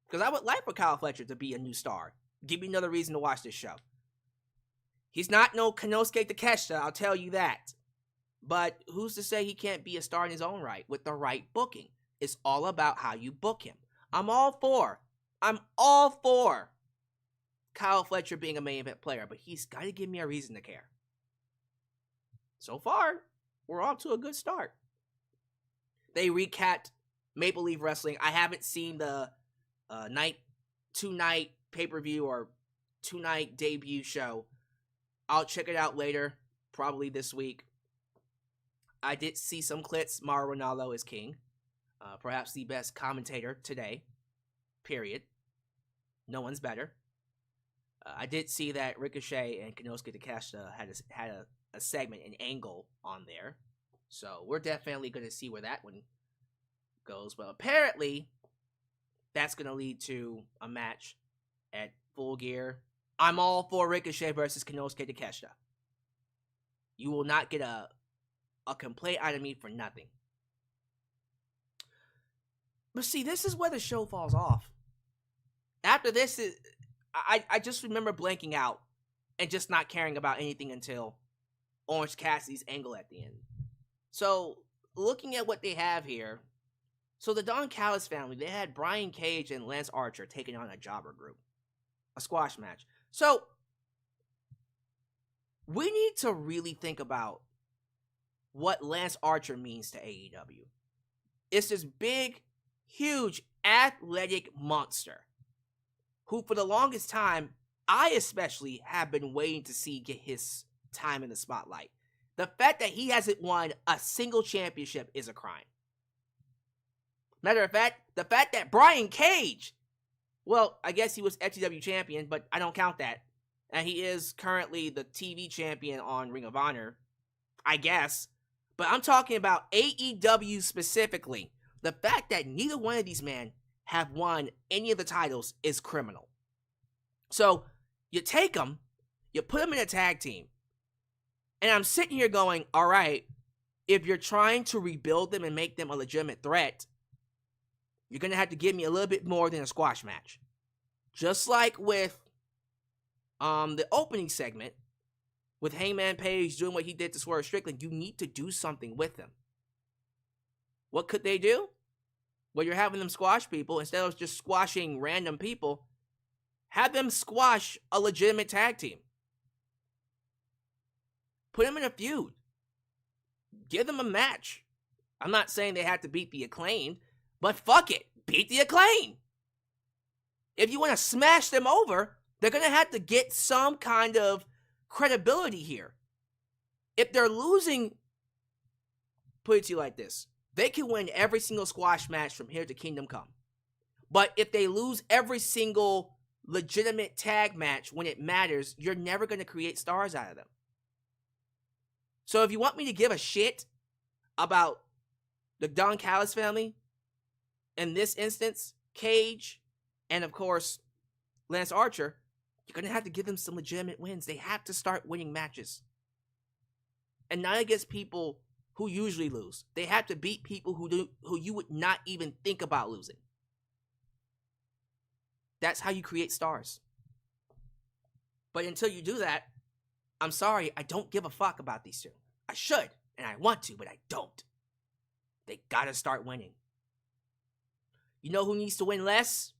Because I would like for Kyle Fletcher to be a new star. Give me another reason to watch this show. He's not no Konosuke Takeshita, I'll tell you that. But who's to say he can't be a star in his own right with the right booking? It's all about how you book him. I'm all for Kyle Fletcher being a main event player, but he's got to give me a reason to care. So far, we're off to a good start. They recapped Maple Leaf Wrestling. I haven't seen the two-night pay-per-view or two-night debut show. I'll check it out later, probably this week. I did see some clips. Mauro Ranallo is king. Perhaps the best commentator today. Period. No one's better. I did see that Ricochet and Konosuke Takeshita had a segment, an angle on there. So we're definitely going to see where that one goes. But apparently, that's going to lead to a match at Full Gear. I'm all for Ricochet versus Konosuke Takeshita. You will not get a complaint out of me for nothing. But see, this is where the show falls off. After this, I just remember blanking out and just not caring about anything until Orange Cassidy's angle at the end. So, looking at what they have here, so the Don Callis family, they had Brian Cage and Lance Archer taking on a jobber group. A squash match. So, we need to really think about what Lance Archer means to AEW. It's this big, huge, athletic monster who, for the longest time, I especially have been waiting to see get his time in the spotlight. The fact that he hasn't won a single championship is a crime. Matter of fact, the fact that Brian Cage, well, I guess he was FTW champion, but I don't count that. And he is currently the TV champion on Ring of Honor, I guess. But I'm talking about AEW specifically. The fact that neither one of these men have won any of the titles is criminal. So, you take them, you put them in a tag team. And I'm sitting here going, all right, if you're trying to rebuild them and make them a legitimate threat, you're going to have to give me a little bit more than a squash match. Just like with the opening segment, with Hangman Page doing what he did to Swerve Strickland, you need to do something with him. What could they do? where you're having them squash people, instead of just squashing random people, have them squash a legitimate tag team. Put them in a feud. Give them a match. I'm not saying they have to beat the Acclaimed, but fuck it. Beat the Acclaimed. If you want to smash them over, they're going to have to get some kind of credibility here. If they're losing, put it to you like this. They can win every single squash match from here to Kingdom Come. But if they lose every single legitimate tag match when it matters, you're never going to create stars out of them. So if you want me to give a shit about the Don Callis family, in this instance, Cage, and of course, Lance Archer, you're going to have to give them some legitimate wins. They have to start winning matches. And not against people who usually lose. They have to beat people who you would not even think about losing. That's how you create stars. But until you do that, I'm sorry, I don't give a fuck about these two. I should, and I want to, but I don't. They gotta start winning. You know who needs to win less?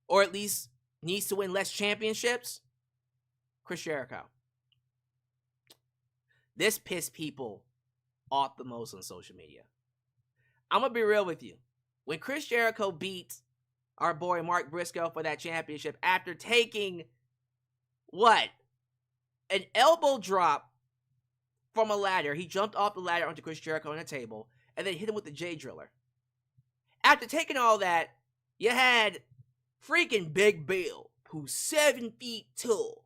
Or at least needs to win less championships? Chris Jericho. This pissed people off the most on social media. I'm gonna be real with you. When Chris Jericho beat our boy Mark Briscoe for that championship after taking, what? An elbow drop from a ladder. He jumped off the ladder onto Chris Jericho on a table and then hit him with the J Driller. After taking all that, you had freaking Big Bill, who's 7 feet tall,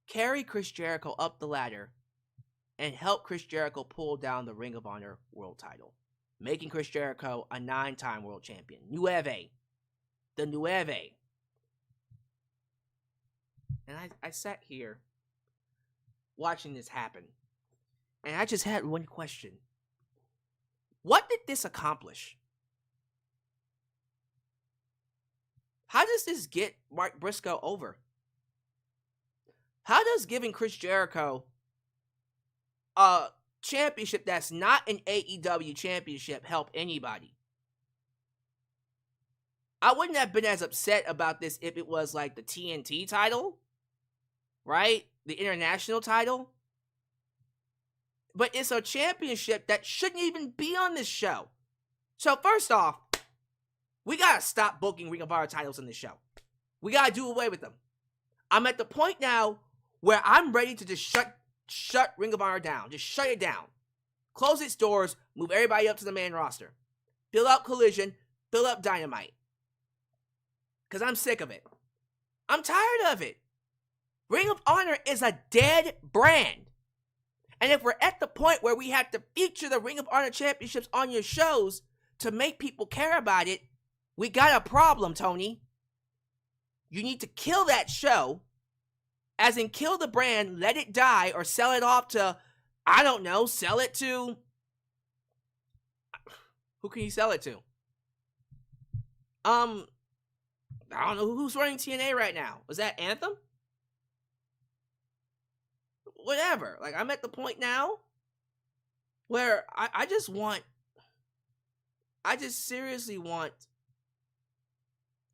carry Chris Jericho up the ladder and help Chris Jericho pull down the Ring of Honor World title, making Chris Jericho a 9-time world champion. Nueve. The Nueve. And I sat here watching this happen, and I just had one question. What did this accomplish? How does this get Mark Briscoe over? How does giving Chris Jericho a championship that's not an AEW championship help anybody? I wouldn't have been as upset about this if it was like the TNT title, right? The international title. But it's a championship that shouldn't even be on this show. So first off, we gotta stop booking Ring of Honor titles in this show. We gotta do away with them. I'm at the point now where I'm ready to just shut Ring of Honor down. Just shut it down. Close its doors, move everybody up to the main roster. Fill up Collision, fill up Dynamite. Because I'm sick of it. I'm tired of it. Ring of Honor is a dead brand. And if we're at the point where we have to feature the Ring of Honor championships on your shows to make people care about it, we got a problem, Tony. You need to kill that show, as in kill the brand, let it die, or sell it off to, I don't know, sell it to... Who can you sell it to? I don't know who's running TNA right now. Was that Anthem? Whatever. Like, I'm at the point now where I just seriously want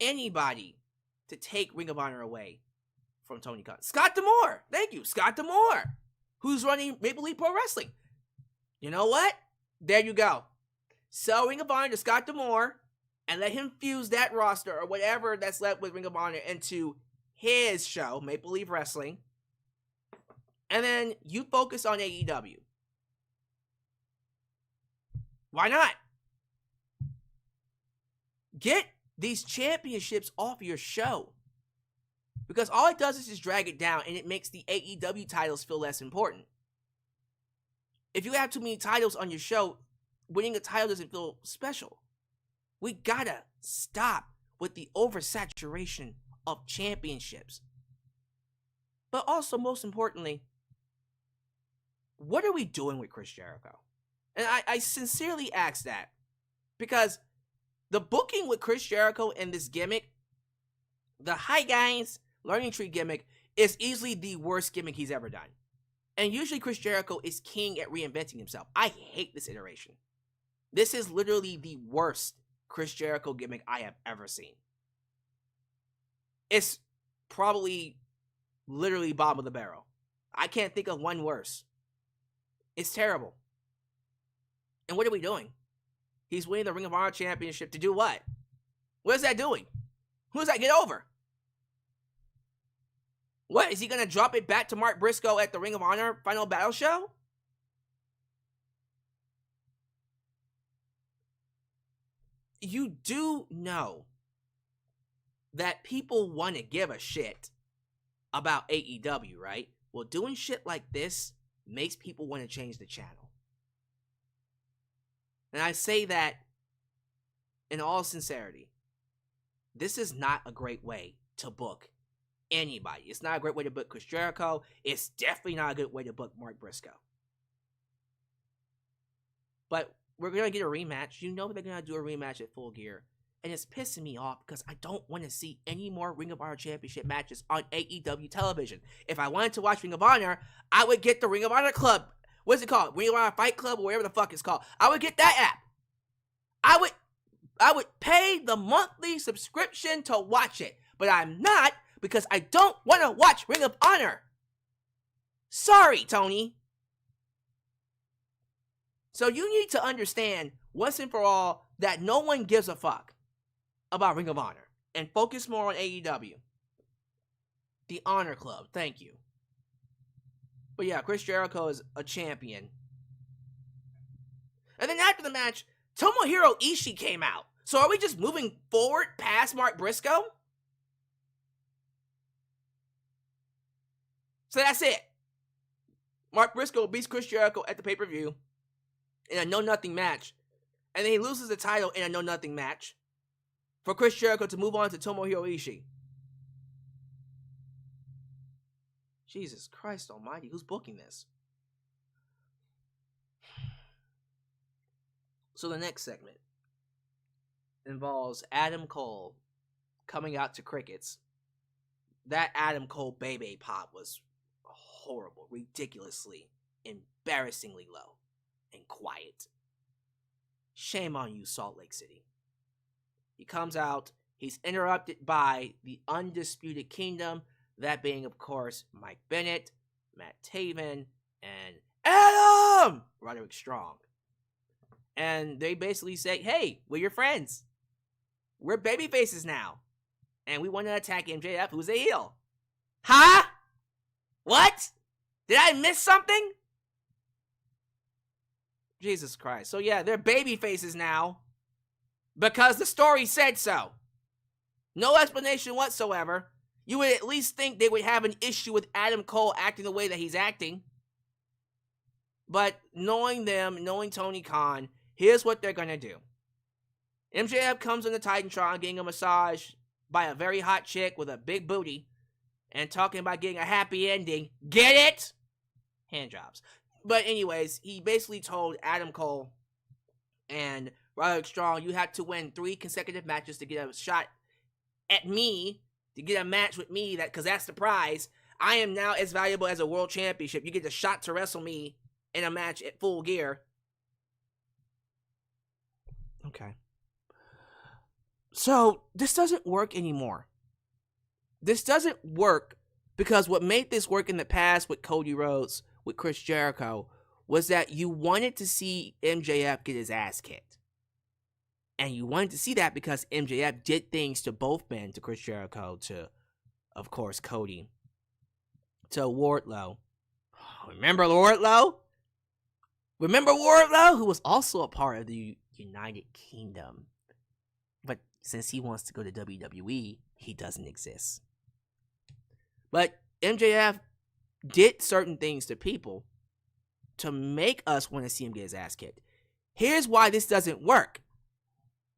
anybody to take Ring of Honor away from Tony Khan. Scott D'Amore. Thank you. Scott D'Amore, who's running Maple Leaf Pro Wrestling. You know what? There you go. Sell Ring of Honor to Scott D'Amore and let him fuse that roster or whatever that's left with Ring of Honor into his show, Maple Leaf Wrestling. And then you focus on AEW. Why not? Get these championships off your show. Because all it does is just drag it down, and it makes the AEW titles feel less important. If you have too many titles on your show, winning a title doesn't feel special. We gotta stop with the oversaturation of championships. But also, most importantly, what are we doing with Chris Jericho? And I sincerely ask that, because the booking with Chris Jericho and this gimmick, the Hi Guys Learning Tree gimmick, is easily the worst gimmick he's ever done. And usually Chris Jericho is king at reinventing himself. I hate this iteration. This is literally the worst Chris Jericho gimmick I have ever seen. It's probably literally bottom of the barrel. I can't think of one worse. It's terrible. And what are we doing? He's winning the Ring of Honor Championship to do what? What is that doing? Who does that get over? What, is he going to drop it back to Mark Briscoe at the Ring of Honor Final Battle Show? You do know that people want to give a shit about AEW, right? Well, doing shit like this makes people want to change the channel. And I say that in all sincerity. This is not a great way to book anybody. It's not a great way to book Chris Jericho. It's definitely not a good way to book Mark Briscoe. But we're going to get a rematch. You know they're going to do a rematch at Full Gear. And it's pissing me off because I don't want to see any more Ring of Honor Championship matches on AEW television. If I wanted to watch Ring of Honor, I would get the Ring of Honor Club. What's it called? Ring of Honor Fight Club or whatever the fuck it's called. I would get that app. I would pay the monthly subscription to watch it. But I'm not because I don't want to watch Ring of Honor. Sorry, Tony. So you need to understand once and for all that no one gives a fuck about Ring of Honor and focus more on AEW. The Honor Club, thank you. But yeah, Chris Jericho is a champion. And then after the match, Tomohiro Ishii came out. So are we just moving forward past Mark Briscoe? So that's it. Mark Briscoe beats Chris Jericho at the pay-per-view in a no-nothing match. And then he loses the title in a no-nothing match for Chris Jericho to move on to Tomohiro Ishii. Jesus Christ almighty, who's booking this? So the next segment involves Adam Cole coming out to crickets. That Adam Cole Bebe pop was horrible, ridiculously, embarrassingly low and quiet. Shame on you, Salt Lake City. He comes out, he's interrupted by the Undisputed Kingdom, that being, of course, Mike Bennett, Matt Taven, and Adam Roderick Strong. And they basically say, hey, we're your friends. We're babyfaces now. And we want to attack MJF, who's a heel. Huh? What? Did I miss something? Jesus Christ. So yeah, they're babyfaces now because the story said so. No explanation whatsoever. You would at least think they would have an issue with Adam Cole acting the way that he's acting. But knowing them, knowing Tony Khan, here's what they're going to do. MJF comes on the Titantron getting a massage by a very hot chick with a big booty and talking about getting a happy ending. Get it? Hand jobs. But anyways, he basically told Adam Cole and Roderick Strong, you have to win 3 consecutive matches to get a shot at me, to get a match with me, because that's the prize. I am now as valuable as a world championship. You get the shot to wrestle me in a match at Full Gear. Okay. So, this doesn't work anymore. This doesn't work because what made this work in the past with Cody Rhodes, with Chris Jericho, was that you wanted to see MJF get his ass kicked. And you wanted to see that because MJF did things to both men, to Chris Jericho, to, of course, Cody, to Wardlow. Remember Wardlow? Remember Wardlow, who was also a part of the United Kingdom. But since he wants to go to WWE, he doesn't exist. But MJF did certain things to people to make us want to see him get his ass kicked. Here's why this doesn't work.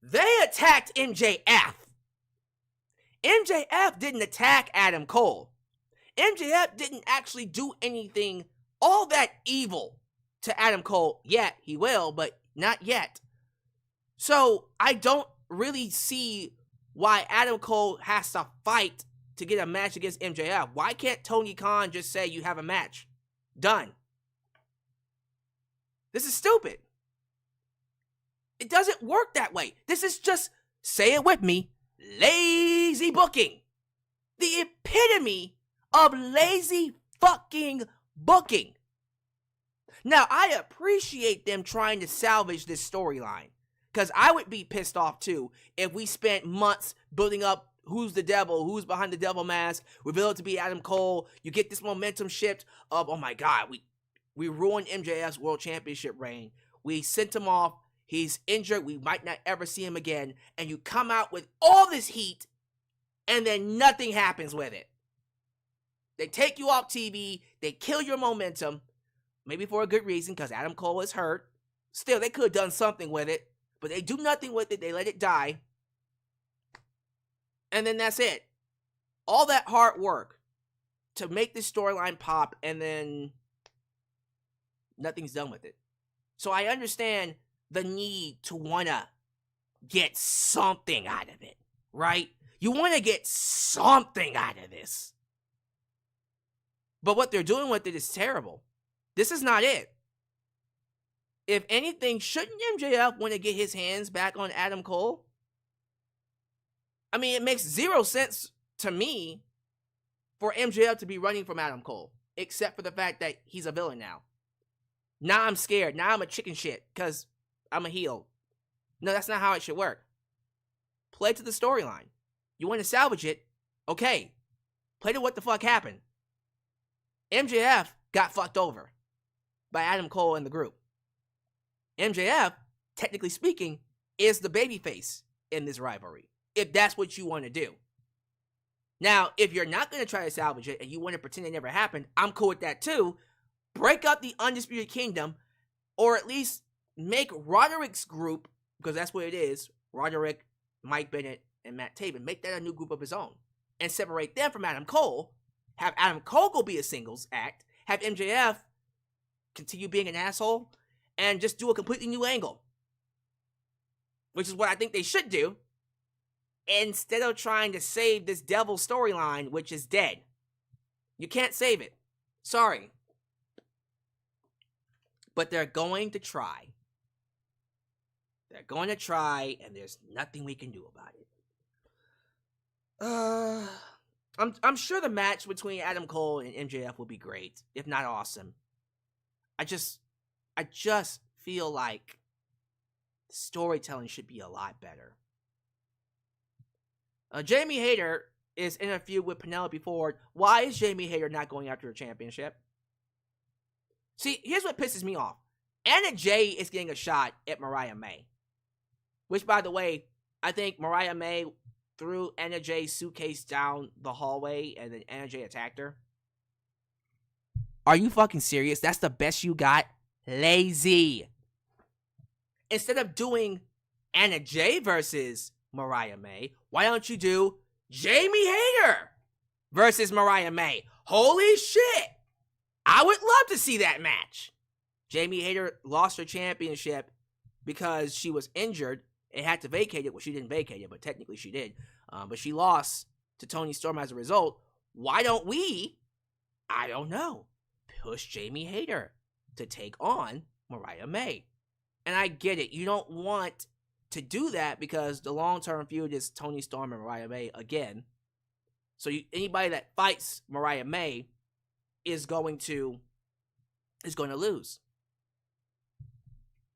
They attacked MJF. MJF didn't attack Adam Cole. MJF didn't actually do anything all that evil to Adam Cole yet. He will, but not yet. So I don't really see why Adam Cole has to fight to get a match against MJF. Why can't Tony Khan just say you have a match? Done. This is stupid. It doesn't work that way. This is just, say it with me, lazy booking. The epitome of lazy fucking booking. Now, I appreciate them trying to salvage this storyline, because I would be pissed off too if we spent months building up who's the devil, who's behind the devil mask, reveal it to be Adam Cole. You get this momentum shift of, oh my God, we ruined MJF's World Championship reign. We sent him off. He's injured. We might not ever see him again. And you come out with all this heat, and then nothing happens with it. They take you off TV. They kill your momentum. Maybe for a good reason, because Adam Cole is hurt. Still, they could have done something with it. But they do nothing with it. They let it die. And then that's it. All that hard work to make this storyline pop, and then nothing's done with it. So I understand the need to want to get something out of it, right? You want to get something out of this. But what they're doing with it is terrible. This is not it. If anything, shouldn't MJF want to get his hands back on Adam Cole? I mean, it makes zero sense to me for MJF to be running from Adam Cole, except for the fact that he's a villain now. Now I'm scared. Now I'm a chicken shit because I'm a heel. No, that's not how it should work. Play to the storyline. You want to salvage it? Okay. Play to what the fuck happened. MJF got fucked over by Adam Cole and the group. MJF, technically speaking, is the babyface in this rivalry, if that's what you want to do. Now, if you're not going to try to salvage it and you want to pretend it never happened, I'm cool with that too. Break up the Undisputed Kingdom, or at least make Roderick's group, because that's what it is, Roderick, Mike Bennett, and Matt Taven, make that a new group of his own, and separate them from Adam Cole, have Adam Cole go be a singles act, have MJF continue being an asshole, and just do a completely new angle. Which is what I think they should do, instead of trying to save this devil storyline, which is dead. You can't save it. Sorry. But they're going to try. They're going to try, and there's nothing we can do about it. I'm sure the match between Adam Cole and MJF will be great, if not awesome. I just feel like storytelling should be a lot better. Jamie Hayter is in a feud with Penelope Ford. Why is Jamie Hayter not going after a championship? See, here's what pisses me off. Anna Jay is getting a shot at Mariah May. Which, by the way, I think Mariah May threw Anna Jay's suitcase down the hallway and then Anna Jay attacked her. Are you fucking serious? That's the best you got? Lazy. Instead of doing Anna Jay versus Mariah May, why don't you do Jamie Hayter versus Mariah May? Holy shit! I would love to see that match. Jamie Hayter lost her championship because she was injured and had to vacate it. Well, she didn't vacate it, but technically she did. But she lost to Toni Storm as a result. Why don't we, I don't know, push Jamie Hayter to take on Mariah May? And I get it. You don't want to do that because the long-term feud is Toni Storm and Mariah May again. So anybody that fights Mariah May is going to lose.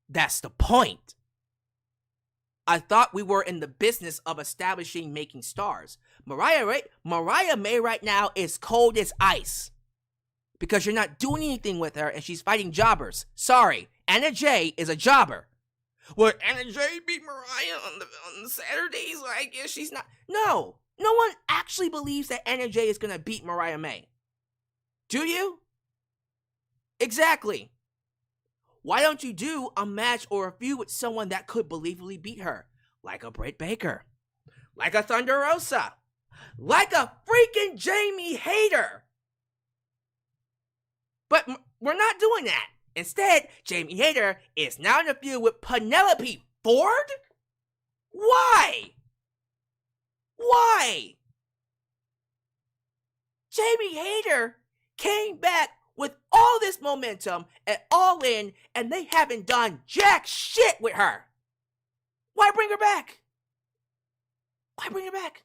That's the point. I thought we were in the business of establishing making stars. Mariah May right now is cold as ice because you're not doing anything with her and she's fighting jobbers. Sorry, Anna Jay is a jobber. Well, Anna Jay beat Mariah on the Saturdays, so I guess she's not. No one actually believes that Anna Jay is gonna beat Mariah May. Do you? Exactly. Why don't you do a match or a feud with someone that could believably beat her? Like a Britt Baker. Like a Thunder Rosa. Like a freaking Jamie Hayter. But we're not doing that. Instead, Jamie Hayter is now in a feud with Penelope Ford? Why? Why? Jamie Hayter came back with all this momentum and All In, and they haven't done jack shit with her. Why bring her back? Why bring her back?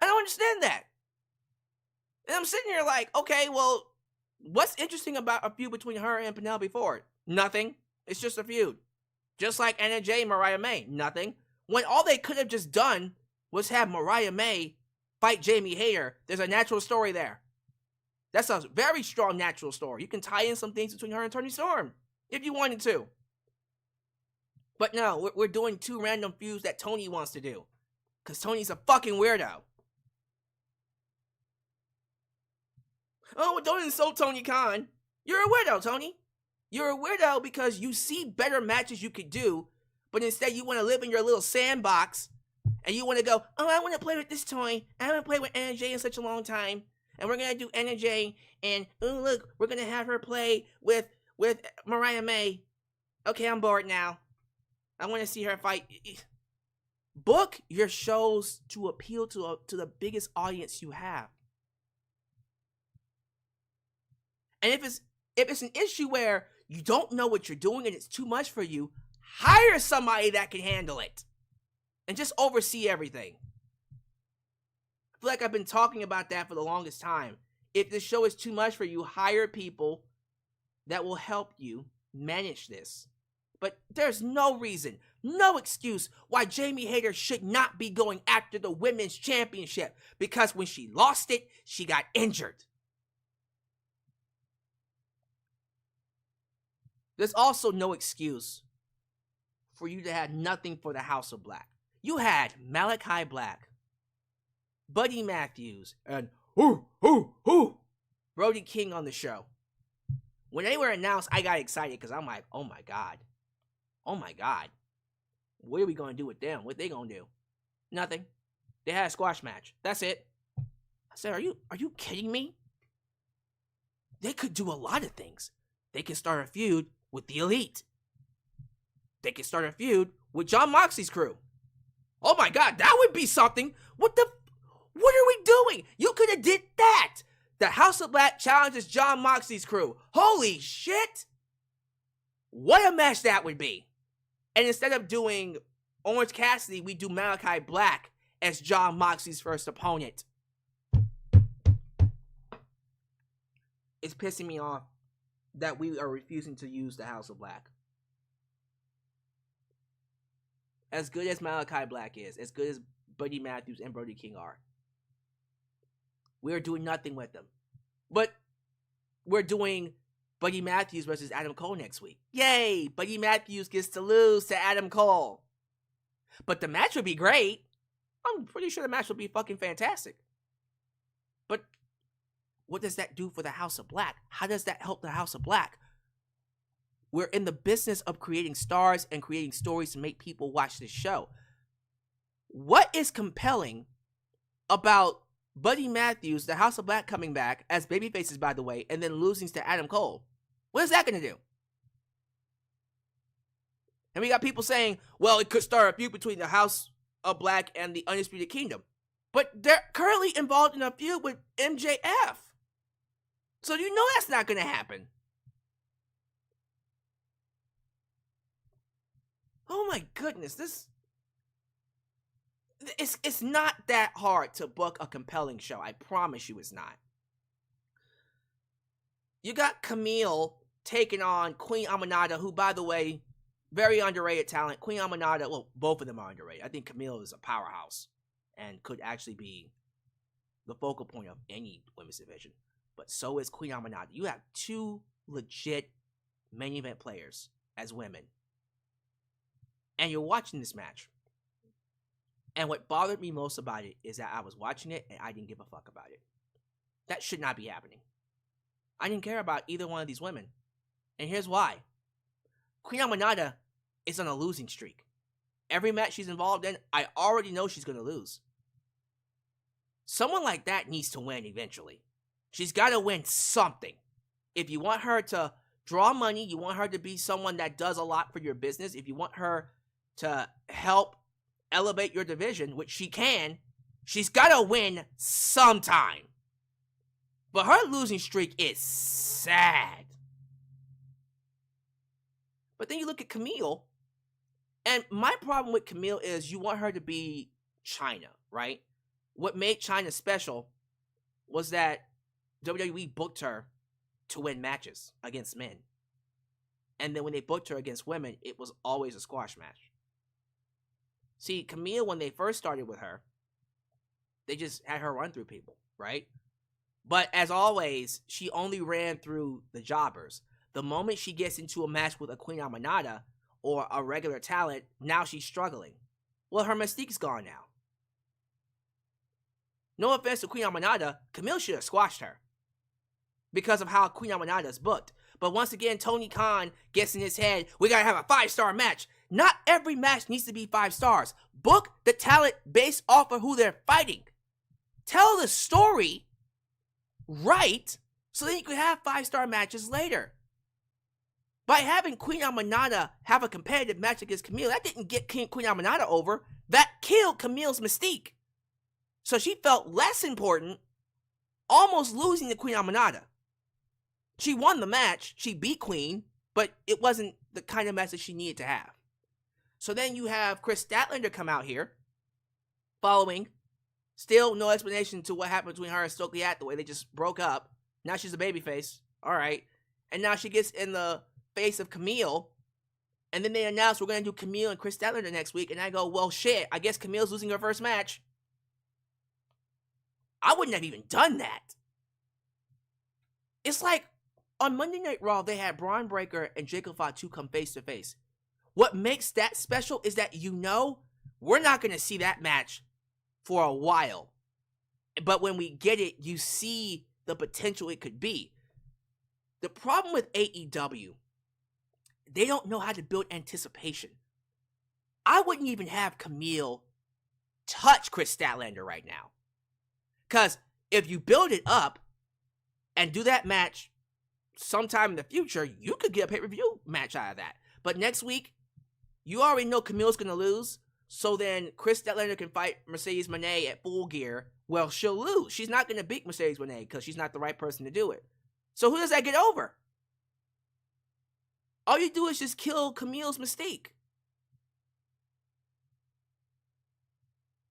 I don't understand that. And I'm sitting here like, okay, well, what's interesting about a feud between her and Penelope Ford? Nothing. It's just a feud. Just like Anna Jay and Mariah May. Nothing. When all they could have just done was have Mariah May fight Jamie Hayter. There's a natural story there. That's a very strong natural story. You can tie in some things between her and Toni Storm if you wanted to. But no, we're doing two random feuds that Tony wants to do. Because Tony's a fucking weirdo. Oh, don't insult Tony Khan. You're a weirdo, Tony. You're a weirdo because you see better matches you could do, but instead you want to live in your little sandbox, and you want to go, oh, I want to play with this toy. I haven't played with Anna Jay in such a long time. And we're going to do Anna Jay, and oh, look, we're going to have her play with Mariah May. Okay, I'm bored now. I want to see her fight. Book your shows to appeal to the biggest audience you have. And if it's an issue where you don't know what you're doing and it's too much for you, hire somebody that can handle it. And just oversee everything. I feel like I've been talking about that for the longest time. If the show is too much for you, hire people that will help you manage this. But there's no reason, no excuse why Jamie Hayter should not be going after the women's championship. Because when she lost it, she got injured. There's also no excuse for you to have nothing for the House of Black. You had Malachi Black, Buddy Matthews, and Brody King on the show. When they were announced, I got excited because I'm like, oh my God. Oh my God. What are we going to do with them? What they going to do? Nothing. They had a squash match. That's it. I said, are you kidding me? They could do a lot of things. They can start a feud with the Elite. They can start a feud with Jon Moxley's crew. Oh my God, that would be something. What are we doing? You could have did that. The House of Black challenges Jon Moxley's crew. Holy shit. What a match that would be. And instead of doing Orange Cassidy, we do Malachi Black as Jon Moxley's first opponent. It's pissing me off that we are refusing to use the House of Black. As good as Malachi Black is, as good as Buddy Matthews and Brody King are, we're doing nothing with them. But we're doing Buddy Matthews versus Adam Cole next week. Yay! Buddy Matthews gets to lose to Adam Cole. But the match would be great. I'm pretty sure the match would be fucking fantastic. But what does that do for the House of Black? How does that help the House of Black? We're in the business of creating stars and creating stories to make people watch this show. What is compelling about Buddy Matthews, the House of Black coming back, as babyfaces by the way, and then losing to Adam Cole? What is that going to do? And we got people saying, well, it could start a feud between the House of Black and the Undisputed Kingdom. But they're currently involved in a feud with MJF. So you know that's not going to happen. Oh my goodness, it's not that hard to book a compelling show. I promise you it's not. You got Kamille taking on Queen Aminata, who, by the way, very underrated talent. Queen Aminata, well, both of them are underrated. I think Kamille is a powerhouse and could actually be the focal point of any women's division. But so is Queen Aminata. You have two legit main event players as women. And you're watching this match. And what bothered me most about it is that I was watching it and I didn't give a fuck about it. That should not be happening. I didn't care about either one of these women. And here's why. Queen Aminata is on a losing streak. Every match she's involved in, I already know she's going to lose. Someone like that needs to win eventually. She's got to win something. If you want her to draw money, you want her to be someone that does a lot for your business, if you want her to help elevate your division, which she can, she's got to win sometime. But her losing streak is sad. But then you look at Kamille, and my problem with Kamille is you want her to be China, right? What made China special was that WWE booked her to win matches against men. And then when they booked her against women, it was always a squash match. See, Kamille, when they first started with her, they just had her run through people, right? But as always, she only ran through the jobbers. The moment she gets into a match with a Queen Animata or a regular talent, now she's struggling. Well, her mystique's gone now. No offense to Queen Animata, Kamille should have squashed her because of how Queen Animata is booked. But once again, Tony Khan gets in his head, we gotta have a 5-star match. Not every match needs to be 5 stars. Book the talent based off of who they're fighting. Tell the story right so that you can have 5-star matches later. By having Queen Animata have a competitive match against Kamille, that didn't get Queen Animata over. That killed Camille's mystique. So she felt less important, almost losing to Queen Animata. She won the match, she beat Queen, but it wasn't the kind of match that she needed to have. So then you have Chris Statlander come out here, following. Still no explanation to what happened between her and Stokely Hathaway. They just broke up. Now she's a babyface. All right. And now she gets in the face of Kamille. And then they announce we're going to do Kamille and Chris Statlander next week. And I go, well, shit, I guess Camille's losing her first match. I wouldn't have even done that. It's like on Monday Night Raw, they had Braun Breaker and Jacob Fatu come face to face. What makes that special is that we're not going to see that match for a while. But when we get it, you see the potential it could be. The problem with AEW, they don't know how to build anticipation. I wouldn't even have Kamille touch Chris Statlander right now. Because if you build it up and do that match sometime in the future, you could get a pay-per-view match out of that. But next week, you already know Camille's going to lose. So then Chris Statlander can fight Mercedes Moné at Full Gear. Well, she'll lose. She's not going to beat Mercedes Moné because she's not the right person to do it. So who does that get over? All you do is just kill Camille's mystique.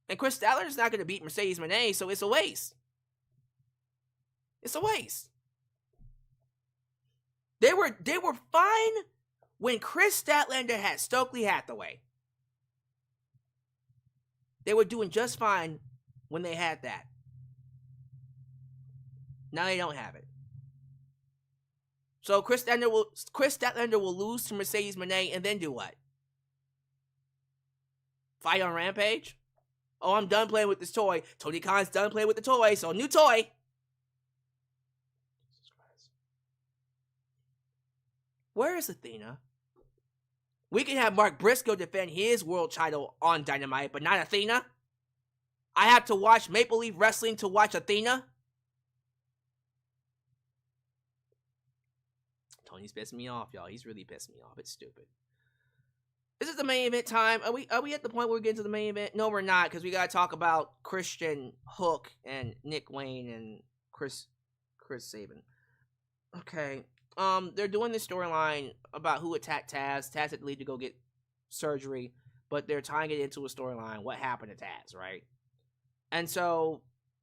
And Chris Statlander's not going to beat Mercedes Moné, so it's a waste. It's a waste. They were fine when Chris Statlander had Stokely Hathaway. They were doing just fine when they had that. Now they don't have it. So Chris Statlander will lose to Mercedes Moné and then do what? Fight on Rampage? Oh, I'm done playing with this toy. Tony Khan's done playing with the toy, so new toy. Where is Athena? We can have Mark Briscoe defend his world title on Dynamite, but not Athena? I have to watch Maple Leaf Wrestling to watch Athena? Tony's pissing me off, y'all. He's really pissing me off. It's stupid. This is the main event time. Are we at the point where we're getting to the main event? No, we're not, because we gotta talk about Christian, Hook, and Nick Wayne and Chris Sabin. Okay. They're doing this storyline about who attacked Taz. Taz had to leave to go get surgery, but they're tying it into a storyline. What happened to Taz, right? And so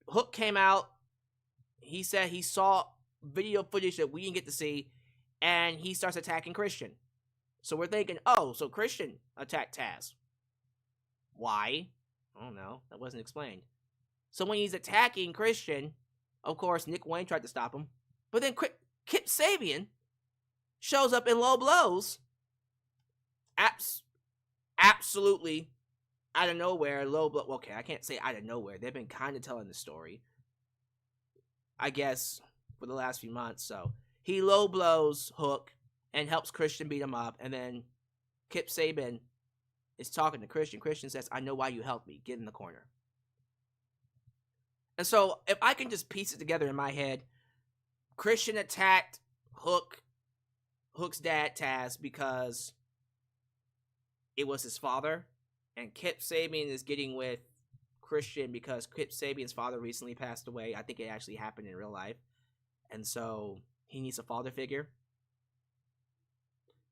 Hook came out. He said he saw video footage that we didn't get to see, and he starts attacking Christian. So we're thinking, oh, so Christian attacked Taz. Why? I don't know. That wasn't explained. So when he's attacking Christian, of course, Nick Wayne tried to stop him. But then Kip Sabian shows up in low blows. Absolutely out of nowhere. Low blow. Okay, I can't say out of nowhere. They've been kind of telling the story, I guess, for the last few months. So he low blows Hook and helps Christian beat him up. And then Kip Sabian is talking to Christian. Christian says, I know why you helped me. Get in the corner. And so if I can just piece it together in my head, Christian attacked Hook's dad, Taz, because it was his father. And Kip Sabian is getting with Christian because Kip Sabian's father recently passed away. I think it actually happened in real life. And so he needs a father figure.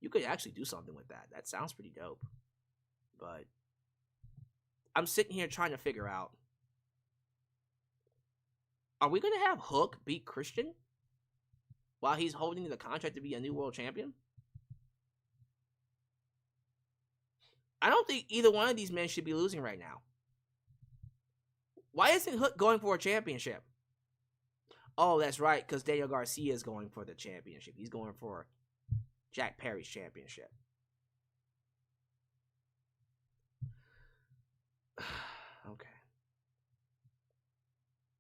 You could actually do something with that. That sounds pretty dope. But I'm sitting here trying to figure out, are we going to have Hook beat Christian while he's holding the contract to be a new world champion? I don't think either one of these men should be losing right now. Why isn't Hook going for a championship? Oh, that's right, because Daniel Garcia is going for the championship. He's going for Jack Perry's championship. Okay.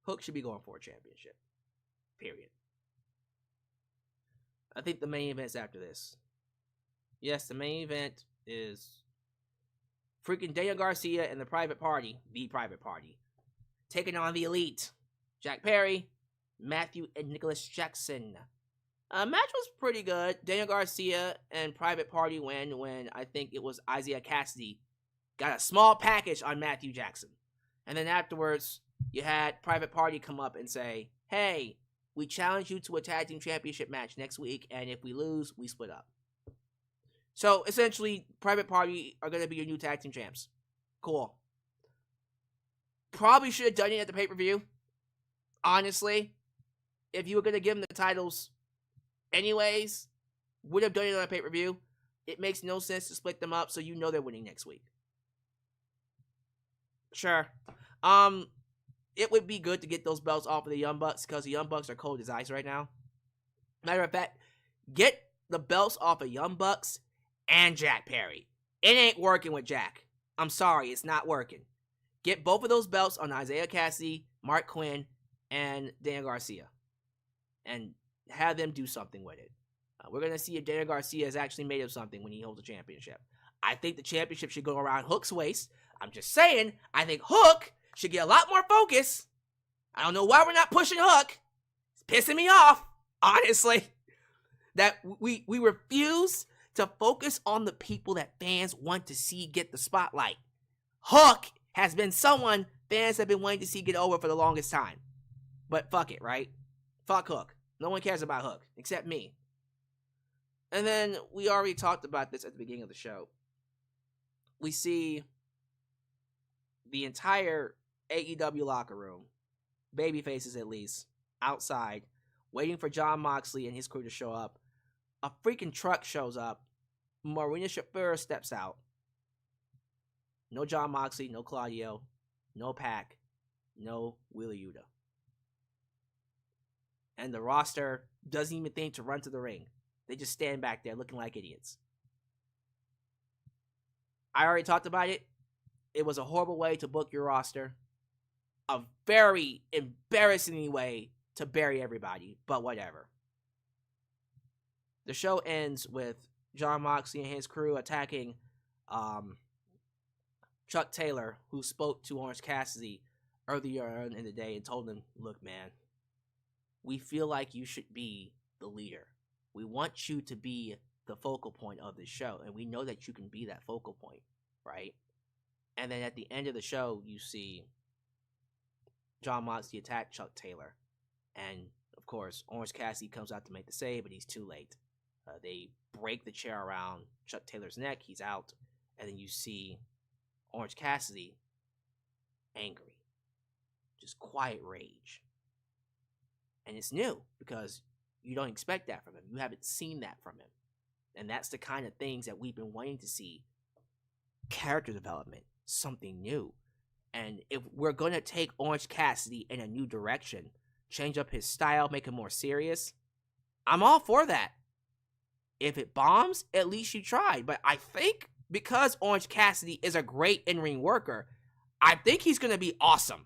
Hook should be going for a championship. Period. I think the main event's after this. Yes, the main event is freaking Daniel Garcia and the Private Party, taking on the Elite. Jack Perry, Matthew and Nicholas Jackson. Match was pretty good. Daniel Garcia and Private Party win when I think it was Isaiah Cassidy got a small package on Matthew Jackson. And then afterwards, you had Private Party come up and say, hey, we challenge you to a tag team championship match next week, and if we lose, we split up. So, essentially, Private Party are going to be your new tag team champs. Cool. Probably should have done it at the pay-per-view. Honestly. If you were going to give them the titles anyways, would have done it on a pay-per-view. It makes no sense to split them up, so you know they're winning next week. Sure. It would be good to get those belts off of the Young Bucks, because the Young Bucks are cold as ice right now. Matter of fact, get the belts off of Young Bucks and Jack Perry. It ain't working with Jack. I'm sorry, it's not working. Get both of those belts on Isaiah Cassidy, Mark Quinn, and Daniel Garcia. And have them do something with it. We're going to see if Daniel Garcia is actually made of something when he holds a championship. I think the championship should go around Hook's waist. I'm just saying, I think Hook should get a lot more focus. I don't know why we're not pushing Hook. It's pissing me off, honestly. That we refuse to focus on the people that fans want to see get the spotlight. Hook has been someone fans have been wanting to see get over for the longest time. But fuck it, right? Fuck Hook. No one cares about Hook, except me. And then, we already talked about this at the beginning of the show. We see the entire AEW locker room, babyfaces at least, outside, waiting for Jon Moxley and his crew to show up. A freaking truck shows up. Marina Shafir steps out. No Jon Moxley, no Claudio, no Pac, no Wheeler Yuta. And the roster doesn't even think to run to the ring. They just stand back there looking like idiots. I already talked about it. It was a horrible way to book your roster. A very embarrassing way to bury everybody, but whatever. The show ends with Jon Moxley and his crew attacking Chuck Taylor, who spoke to Orange Cassidy earlier on in the day and told him, look, man, we feel like you should be the leader. We want you to be the focal point of this show, and we know that you can be that focal point, right? And then at the end of the show, you see Jon Moxley attack Chuck Taylor. And, of course, Orange Cassidy comes out to make the save, but he's too late. They break the chair around Chuck Taylor's neck. He's out. And then you see Orange Cassidy angry. Just quiet rage. And it's new because you don't expect that from him. You haven't seen that from him. And that's the kind of things that we've been wanting to see. Character development. Something new. And if we're going to take Orange Cassidy in a new direction, change up his style, make him more serious, I'm all for that. If it bombs, at least you tried. But I think because Orange Cassidy is a great in-ring worker, I think he's going to be awesome.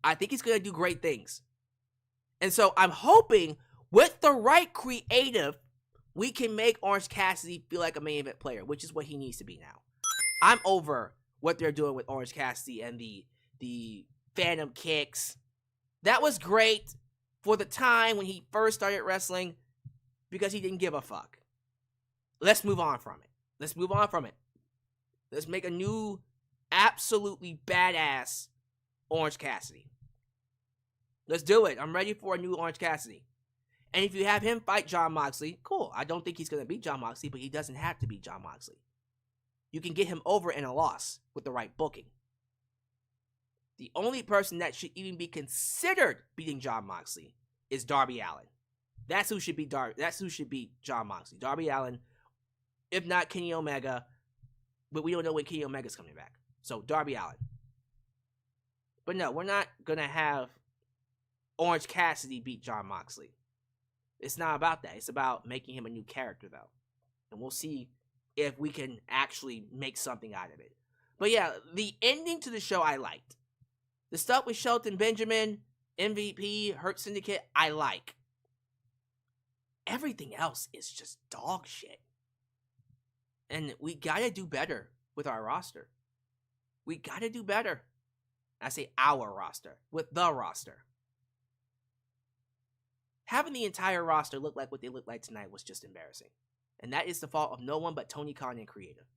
I think he's going to do great things. And so I'm hoping with the right creative, we can make Orange Cassidy feel like a main event player, which is what he needs to be now. I'm over what they're doing with Orange Cassidy and the Phantom kicks. That was great for the time when he first started wrestling because he didn't give a fuck. Let's move on from it. Let's make a new, absolutely badass Orange Cassidy. Let's do it. I'm ready for a new Orange Cassidy. And if you have him fight Jon Moxley, cool. I don't think he's going to beat Jon Moxley, but he doesn't have to beat Jon Moxley. You can get him over in a loss with the right booking. The only person that should even be considered beating Jon Moxley is Darby Allin. That's who should beat Jon Moxley. Darby Allin, if not Kenny Omega, but we don't know when Kenny Omega's coming back. So Darby Allin. But no, we're not gonna have Orange Cassidy beat Jon Moxley. It's not about that. It's about making him a new character, though. And we'll see if we can actually make something out of it. But yeah, the ending to the show I liked. The stuff with Shelton Benjamin, MVP, Hurt Syndicate, I like. Everything else is just dog shit. And we gotta do better with our roster. We gotta do better. I say our roster, with the roster. Having the entire roster look like what they look like tonight was just embarrassing. And that is the fault of no one but Tony Khan and Creative.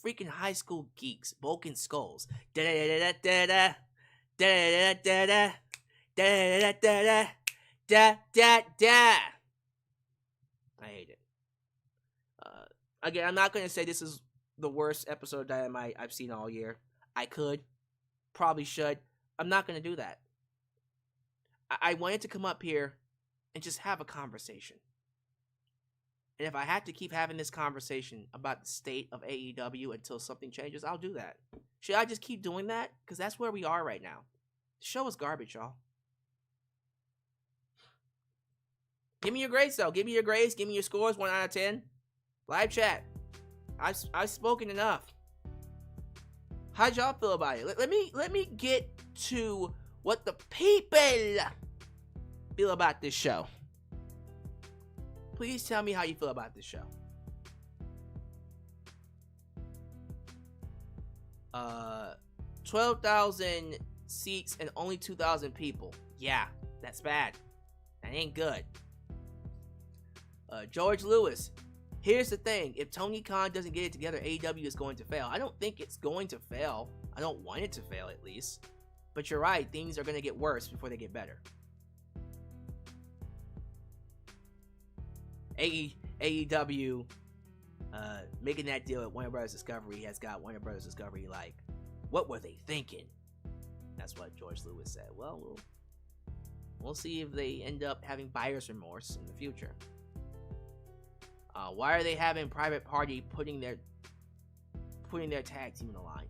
Freaking high school geeks, broken skulls. Da da da da da da da da da da da da da da. I hate it. Again, I'm not gonna say this is the worst episode of Dynamite I've seen all year. I could, probably should. I'm not gonna do that. I wanted to come up here and just have a conversation. And if I have to keep having this conversation about the state of AEW until something changes, I'll do that. Should I just keep doing that? Because that's where we are right now. The show is garbage, y'all. Give me your grades, though. Give me your grades. Give me your scores, 1 out of 10. Live chat. I've spoken enough. How'd y'all feel about it? Let me get to what the people feel about this show. Please tell me how you feel about this show. 12,000 seats and only 2,000 people. Yeah, that's bad. That ain't good. George Lewis. Here's the thing. If Tony Khan doesn't get it together, AEW is going to fail. I don't think it's going to fail. I don't want it to fail, at least. But you're right. Things are going to get worse before they get better. AEW making that deal at Warner Bros. Discovery has got Warner Bros. Discovery like, what were they thinking? That's what George Lewis said. Well, we'll see if they end up having buyer's remorse in the future. Why are they having Private Party putting their tag team on the line?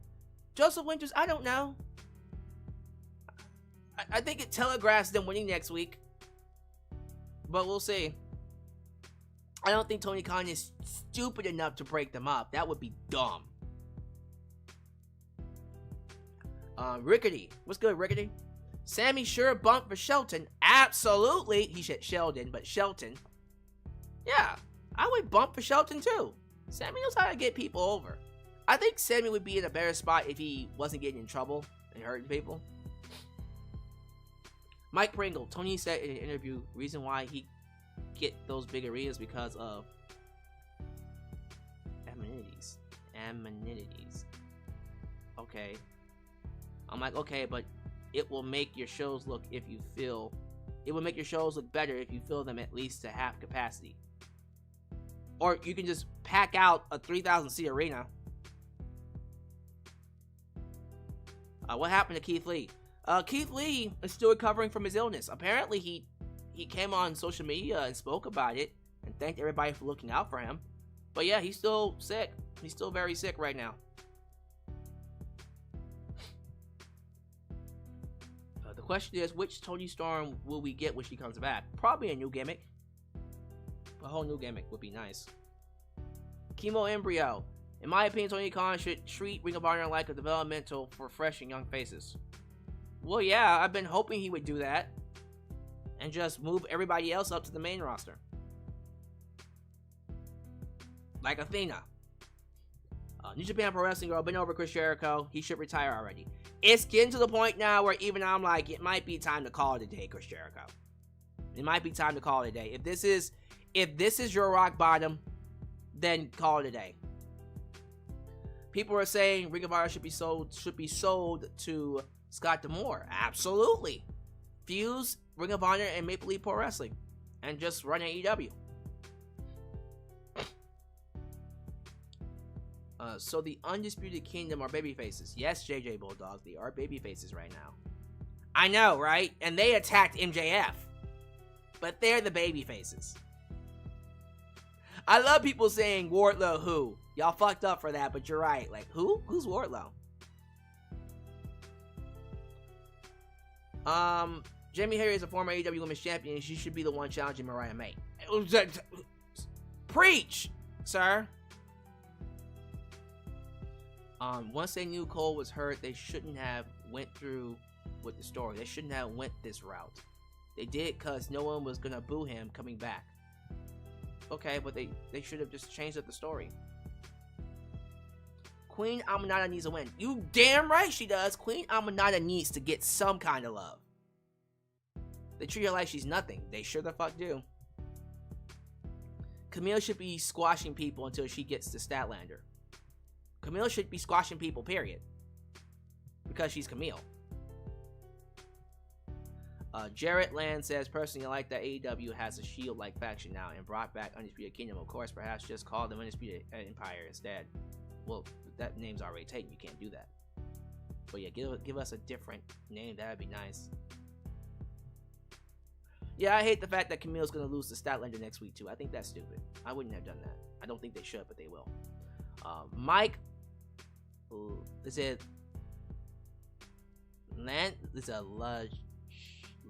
Joseph Winters, I don't know. I think it telegraphs them winning next week. But we'll see. I don't think Tony Khan is stupid enough to break them up. That would be dumb. Rickety. What's good, Rickety? Sammy sure bumped for Shelton. Absolutely. He said Sheldon, but Shelton. Yeah, I would bump for Shelton too. Sammy knows how to get people over. I think Sammy would be in a better spot if he wasn't getting in trouble and hurting people. Mike Pringle. Tony said in an interview, reason why he get those big arenas because of amenities. Okay. I'm like, okay, but it will make your shows look better if you fill them at least to half capacity. Or you can just pack out a 3,000 seat arena. What happened to Keith Lee? Keith Lee is still recovering from his illness. Apparently he came on social media and spoke about it and thanked everybody for looking out for him. But yeah, he's still sick. He's still very sick right now. The question is, which Toni Storm will we get when she comes back? Probably a new gimmick. A whole new gimmick would be nice. Chemo Embryo. In my opinion, Tony Khan should treat Ring of Honor like a developmental for fresh and young faces. Well, yeah, I've been hoping he would do that. And just move everybody else up to the main roster. Like Athena. New Japan Pro Wrestling Girl, been over Chris Jericho. He should retire already. It's getting to the point now where even I'm like, it might be time to call it a day, Chris Jericho. It might be time to call it a day. If this is your rock bottom, then call it a day. People are saying Ring of Honor should be sold to Scott D'Amore. Absolutely. Fuse Ring of Honor and Maple Leaf Pro Wrestling and just run AEW. So the Undisputed Kingdom are babyfaces. Yes, JJ Bulldog, they are babyfaces right now. I know, right? And they attacked MJF. But they're the babyfaces. I love people saying Wardlow who. Y'all fucked up for that, but you're right. Like, who? Who's Wardlow? Jamie Hayter is a former AEW Women's Champion. She should be the one challenging Mariah May. Preach, sir. Once they knew Cole was hurt, they shouldn't have went through with the story. They shouldn't have went this route. They did because no one was gonna boo him coming back. Okay, but they should have just changed up the story. Queen Aminata needs a win. You damn right she does. Queen Aminata needs to get some kind of love. They treat her like she's nothing. They sure the fuck do. Kamille should be squashing people until she gets to Statlander. Kamille should be squashing people, period. Because she's Kamille. Jarrett Land says, personally, I like that AEW has a Shield-like faction now and brought back Undisputed Kingdom. Of course, perhaps just call them Undisputed Empire instead. Well, that name's already taken. You can't do that. But yeah, give us a different name. That would be nice. Yeah, I hate the fact that Camille's going to lose to Statlander next week, too. I think that's stupid. I wouldn't have done that. I don't think they should, but they will. Mike, is it Lan? Is it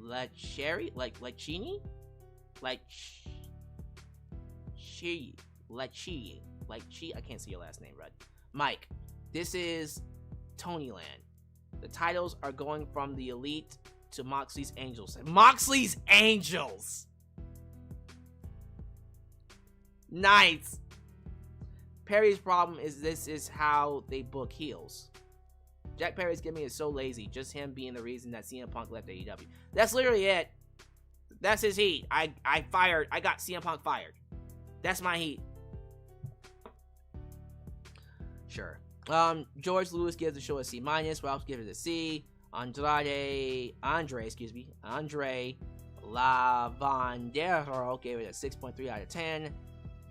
Lacheri? Like Chini? Like Chi? I can't see your last name, Rud. Mike, this is Tony Land. The titles are going from the Elite to Moxley's Angels. Moxley's Angels! Nice! Perry's problem is this is how they book heels. Jack Perry's gimmick is so lazy, just him being the reason that CM Punk left AEW. That's literally it. That's his heat. I got CM Punk fired. That's my heat. Sure. George Lewis gives the show a C-. Ralph gives it a C. Andre Lavandero gave it a 6.3 out of 10.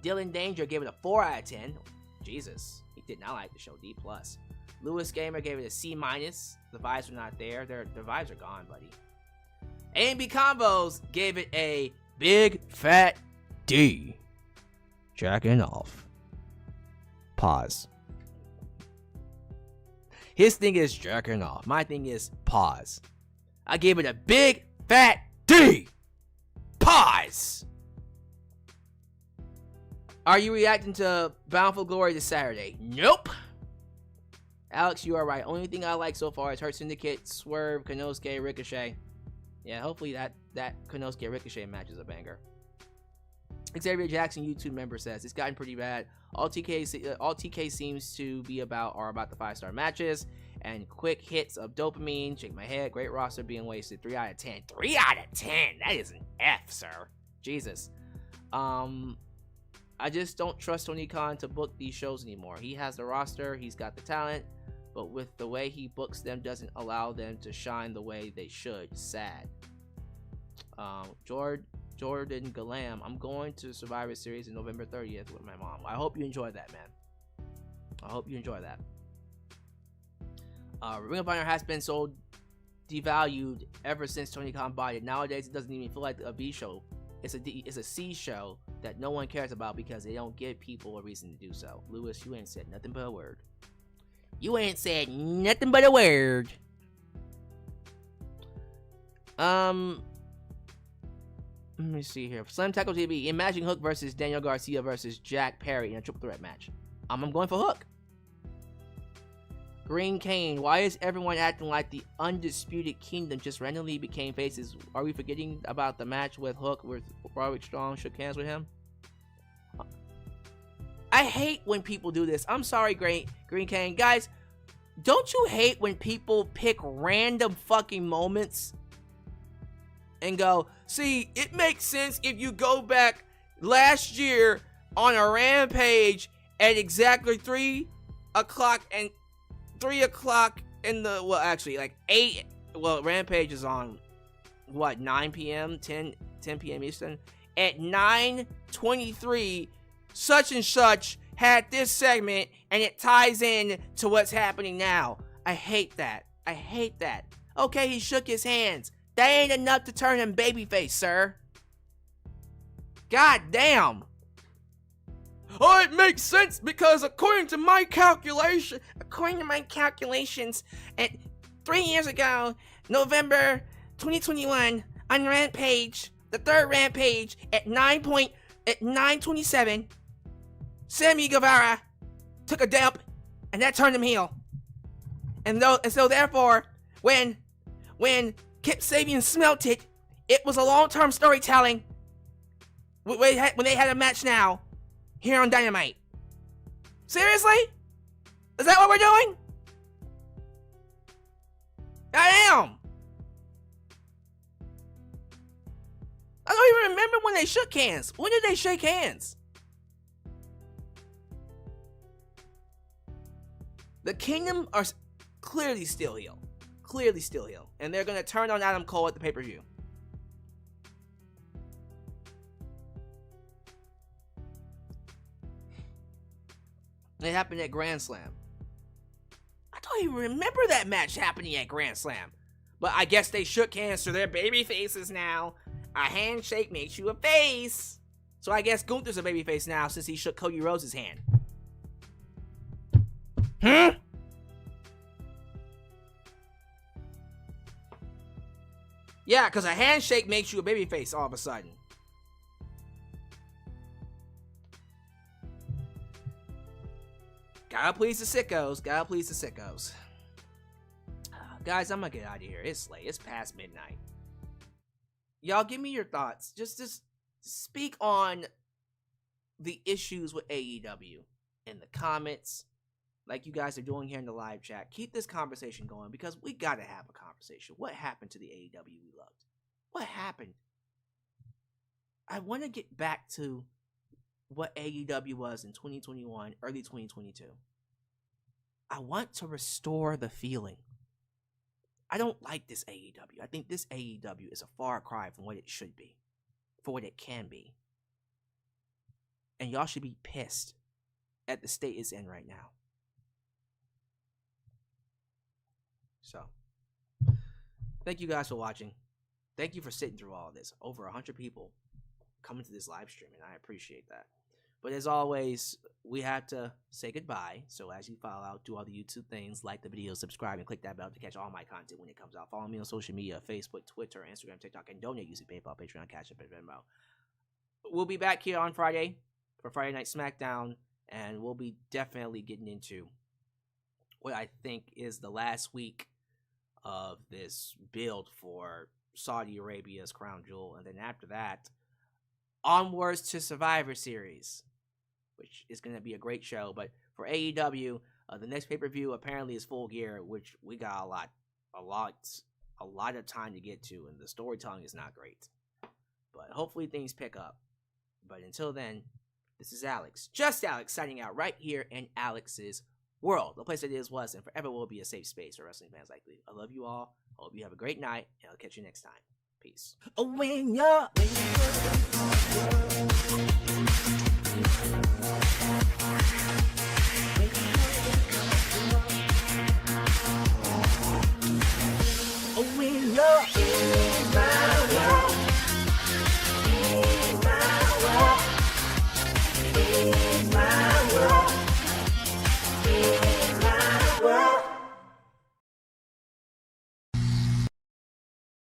Dylan Danger gave it a 4 out of 10. Jesus, he did not like the show. D+. Lewis Gamer gave it a C-. The vibes were not there. Their vibes are gone, buddy. A&B Combos gave it a big fat D. Jacking off. Pause. His thing is jacking off. My thing is pause. I gave it a big fat D. Pause. Are you reacting to Bound for Glory this Saturday? Nope. Alyx, you are right. Only thing I like so far is Hurt Syndicate, Swerve, Konosuke, Ricochet. Yeah, hopefully that Konosuke Ricochet match is a banger. Xavier Jackson, YouTube member, says it's gotten pretty bad. All TK seems to be about the 5-star matches and quick hits of dopamine. Shake my head. Great roster being wasted. 3 out of 10. 3 out of 10. That is an F, sir. Jesus. I just don't trust Tony Khan to book these shows anymore. He has the roster. He's got the talent. But with the way he books them, doesn't allow them to shine the way they should. Sad. Jordan Galam, I'm going to Survivor Series on November 30th with my mom. I hope you enjoy that, man. I hope you enjoy that. Ring of Honor has been so devalued ever since Tony Khan bought it. Nowadays, it doesn't even feel like a B show. It's a C show that no one cares about because they don't give people a reason to do so. Lewis, you ain't said nothing but a word. You ain't said nothing but a word. Let me see here. Slam Tackle TV. Imagine Hook versus Daniel Garcia versus Jack Perry in a triple threat match. I'm going for Hook. Green Kane. Why is everyone acting like the Undisputed Kingdom just randomly became faces? Are we forgetting about the match with Hook where Roderick Strong shook hands with him? I hate when people do this. I'm sorry, Green Kane. Guys, don't you hate when people pick random fucking moments and go, see, it makes sense if you go back last year on a Rampage at exactly 3 o'clock and 3 o'clock in the, well, actually, like 8, well, Rampage is on 9 p.m., 10 p.m. Eastern. At 9:23, such and such had this segment, and it ties in to what's happening now. I hate that. Okay, he shook his hands. That ain't enough to turn him babyface, sir. God damn. Oh, it makes sense because according to my calculations, at 3 years ago, November 2021, on Rampage, the third Rampage, at 9:27, Sammy Guevara took a dump, and that turned him heel. And so therefore, when Kip Sabian smelt it, it was a long-term storytelling. When they had a match now, here on Dynamite. Seriously? Is that what we're doing? I am. I don't even remember when they shook hands. When did they shake hands? The Kingdom are clearly still heel. And they're going to turn on Adam Cole at the pay-per-view. It happened at Grand Slam. I don't even remember that match happening at Grand Slam. But I guess they shook hands, so they're baby faces now. A handshake makes you a face. So I guess Gunther's a baby face now since he shook Cody Rhodes' hand. Yeah, because a handshake makes you a babyface all of a sudden. Gotta please the sickos. Guys, I'm gonna get out of here. It's late. It's past midnight. Y'all give me your thoughts. Just speak on the issues with AEW in the comments, like you guys are doing here in the live chat. Keep this conversation going because we gotta have a conversation. What happened to the AEW we loved? What happened? I want to get back to what AEW was in 2021, early 2022. I want to restore the feeling. I don't like this AEW. I think this AEW is a far cry from what it should be, for what it can be. And y'all should be pissed at the state it's in right now. So, thank you guys for watching. Thank you for sitting through all of this. Over 100 people coming to this live stream, and I appreciate that. But as always, we have to say goodbye. So as you follow out, do all the YouTube things, like the video, subscribe, and click that bell to catch all my content when it comes out. Follow me on social media, Facebook, Twitter, Instagram, TikTok, and donate using PayPal, Patreon, Cash App, and Venmo. We'll be back here on Friday for Friday Night SmackDown, and we'll be definitely getting into what I think is the last week of this build for Saudi Arabia's Crown Jewel, and then after that, onwards to Survivor Series, which is going to be a great show. But for AEW, the next pay-per-view apparently is Full Gear, which we got a lot of time to get to, and the storytelling is not great. But hopefully things pick up. But until then, this is Alyx, just Alyx, signing out right here in Alyx's World, the place that is, was, and forever will be a safe space for wrestling fans like me. I love you all. Hope you have a great night, and I'll catch you next time. Peace.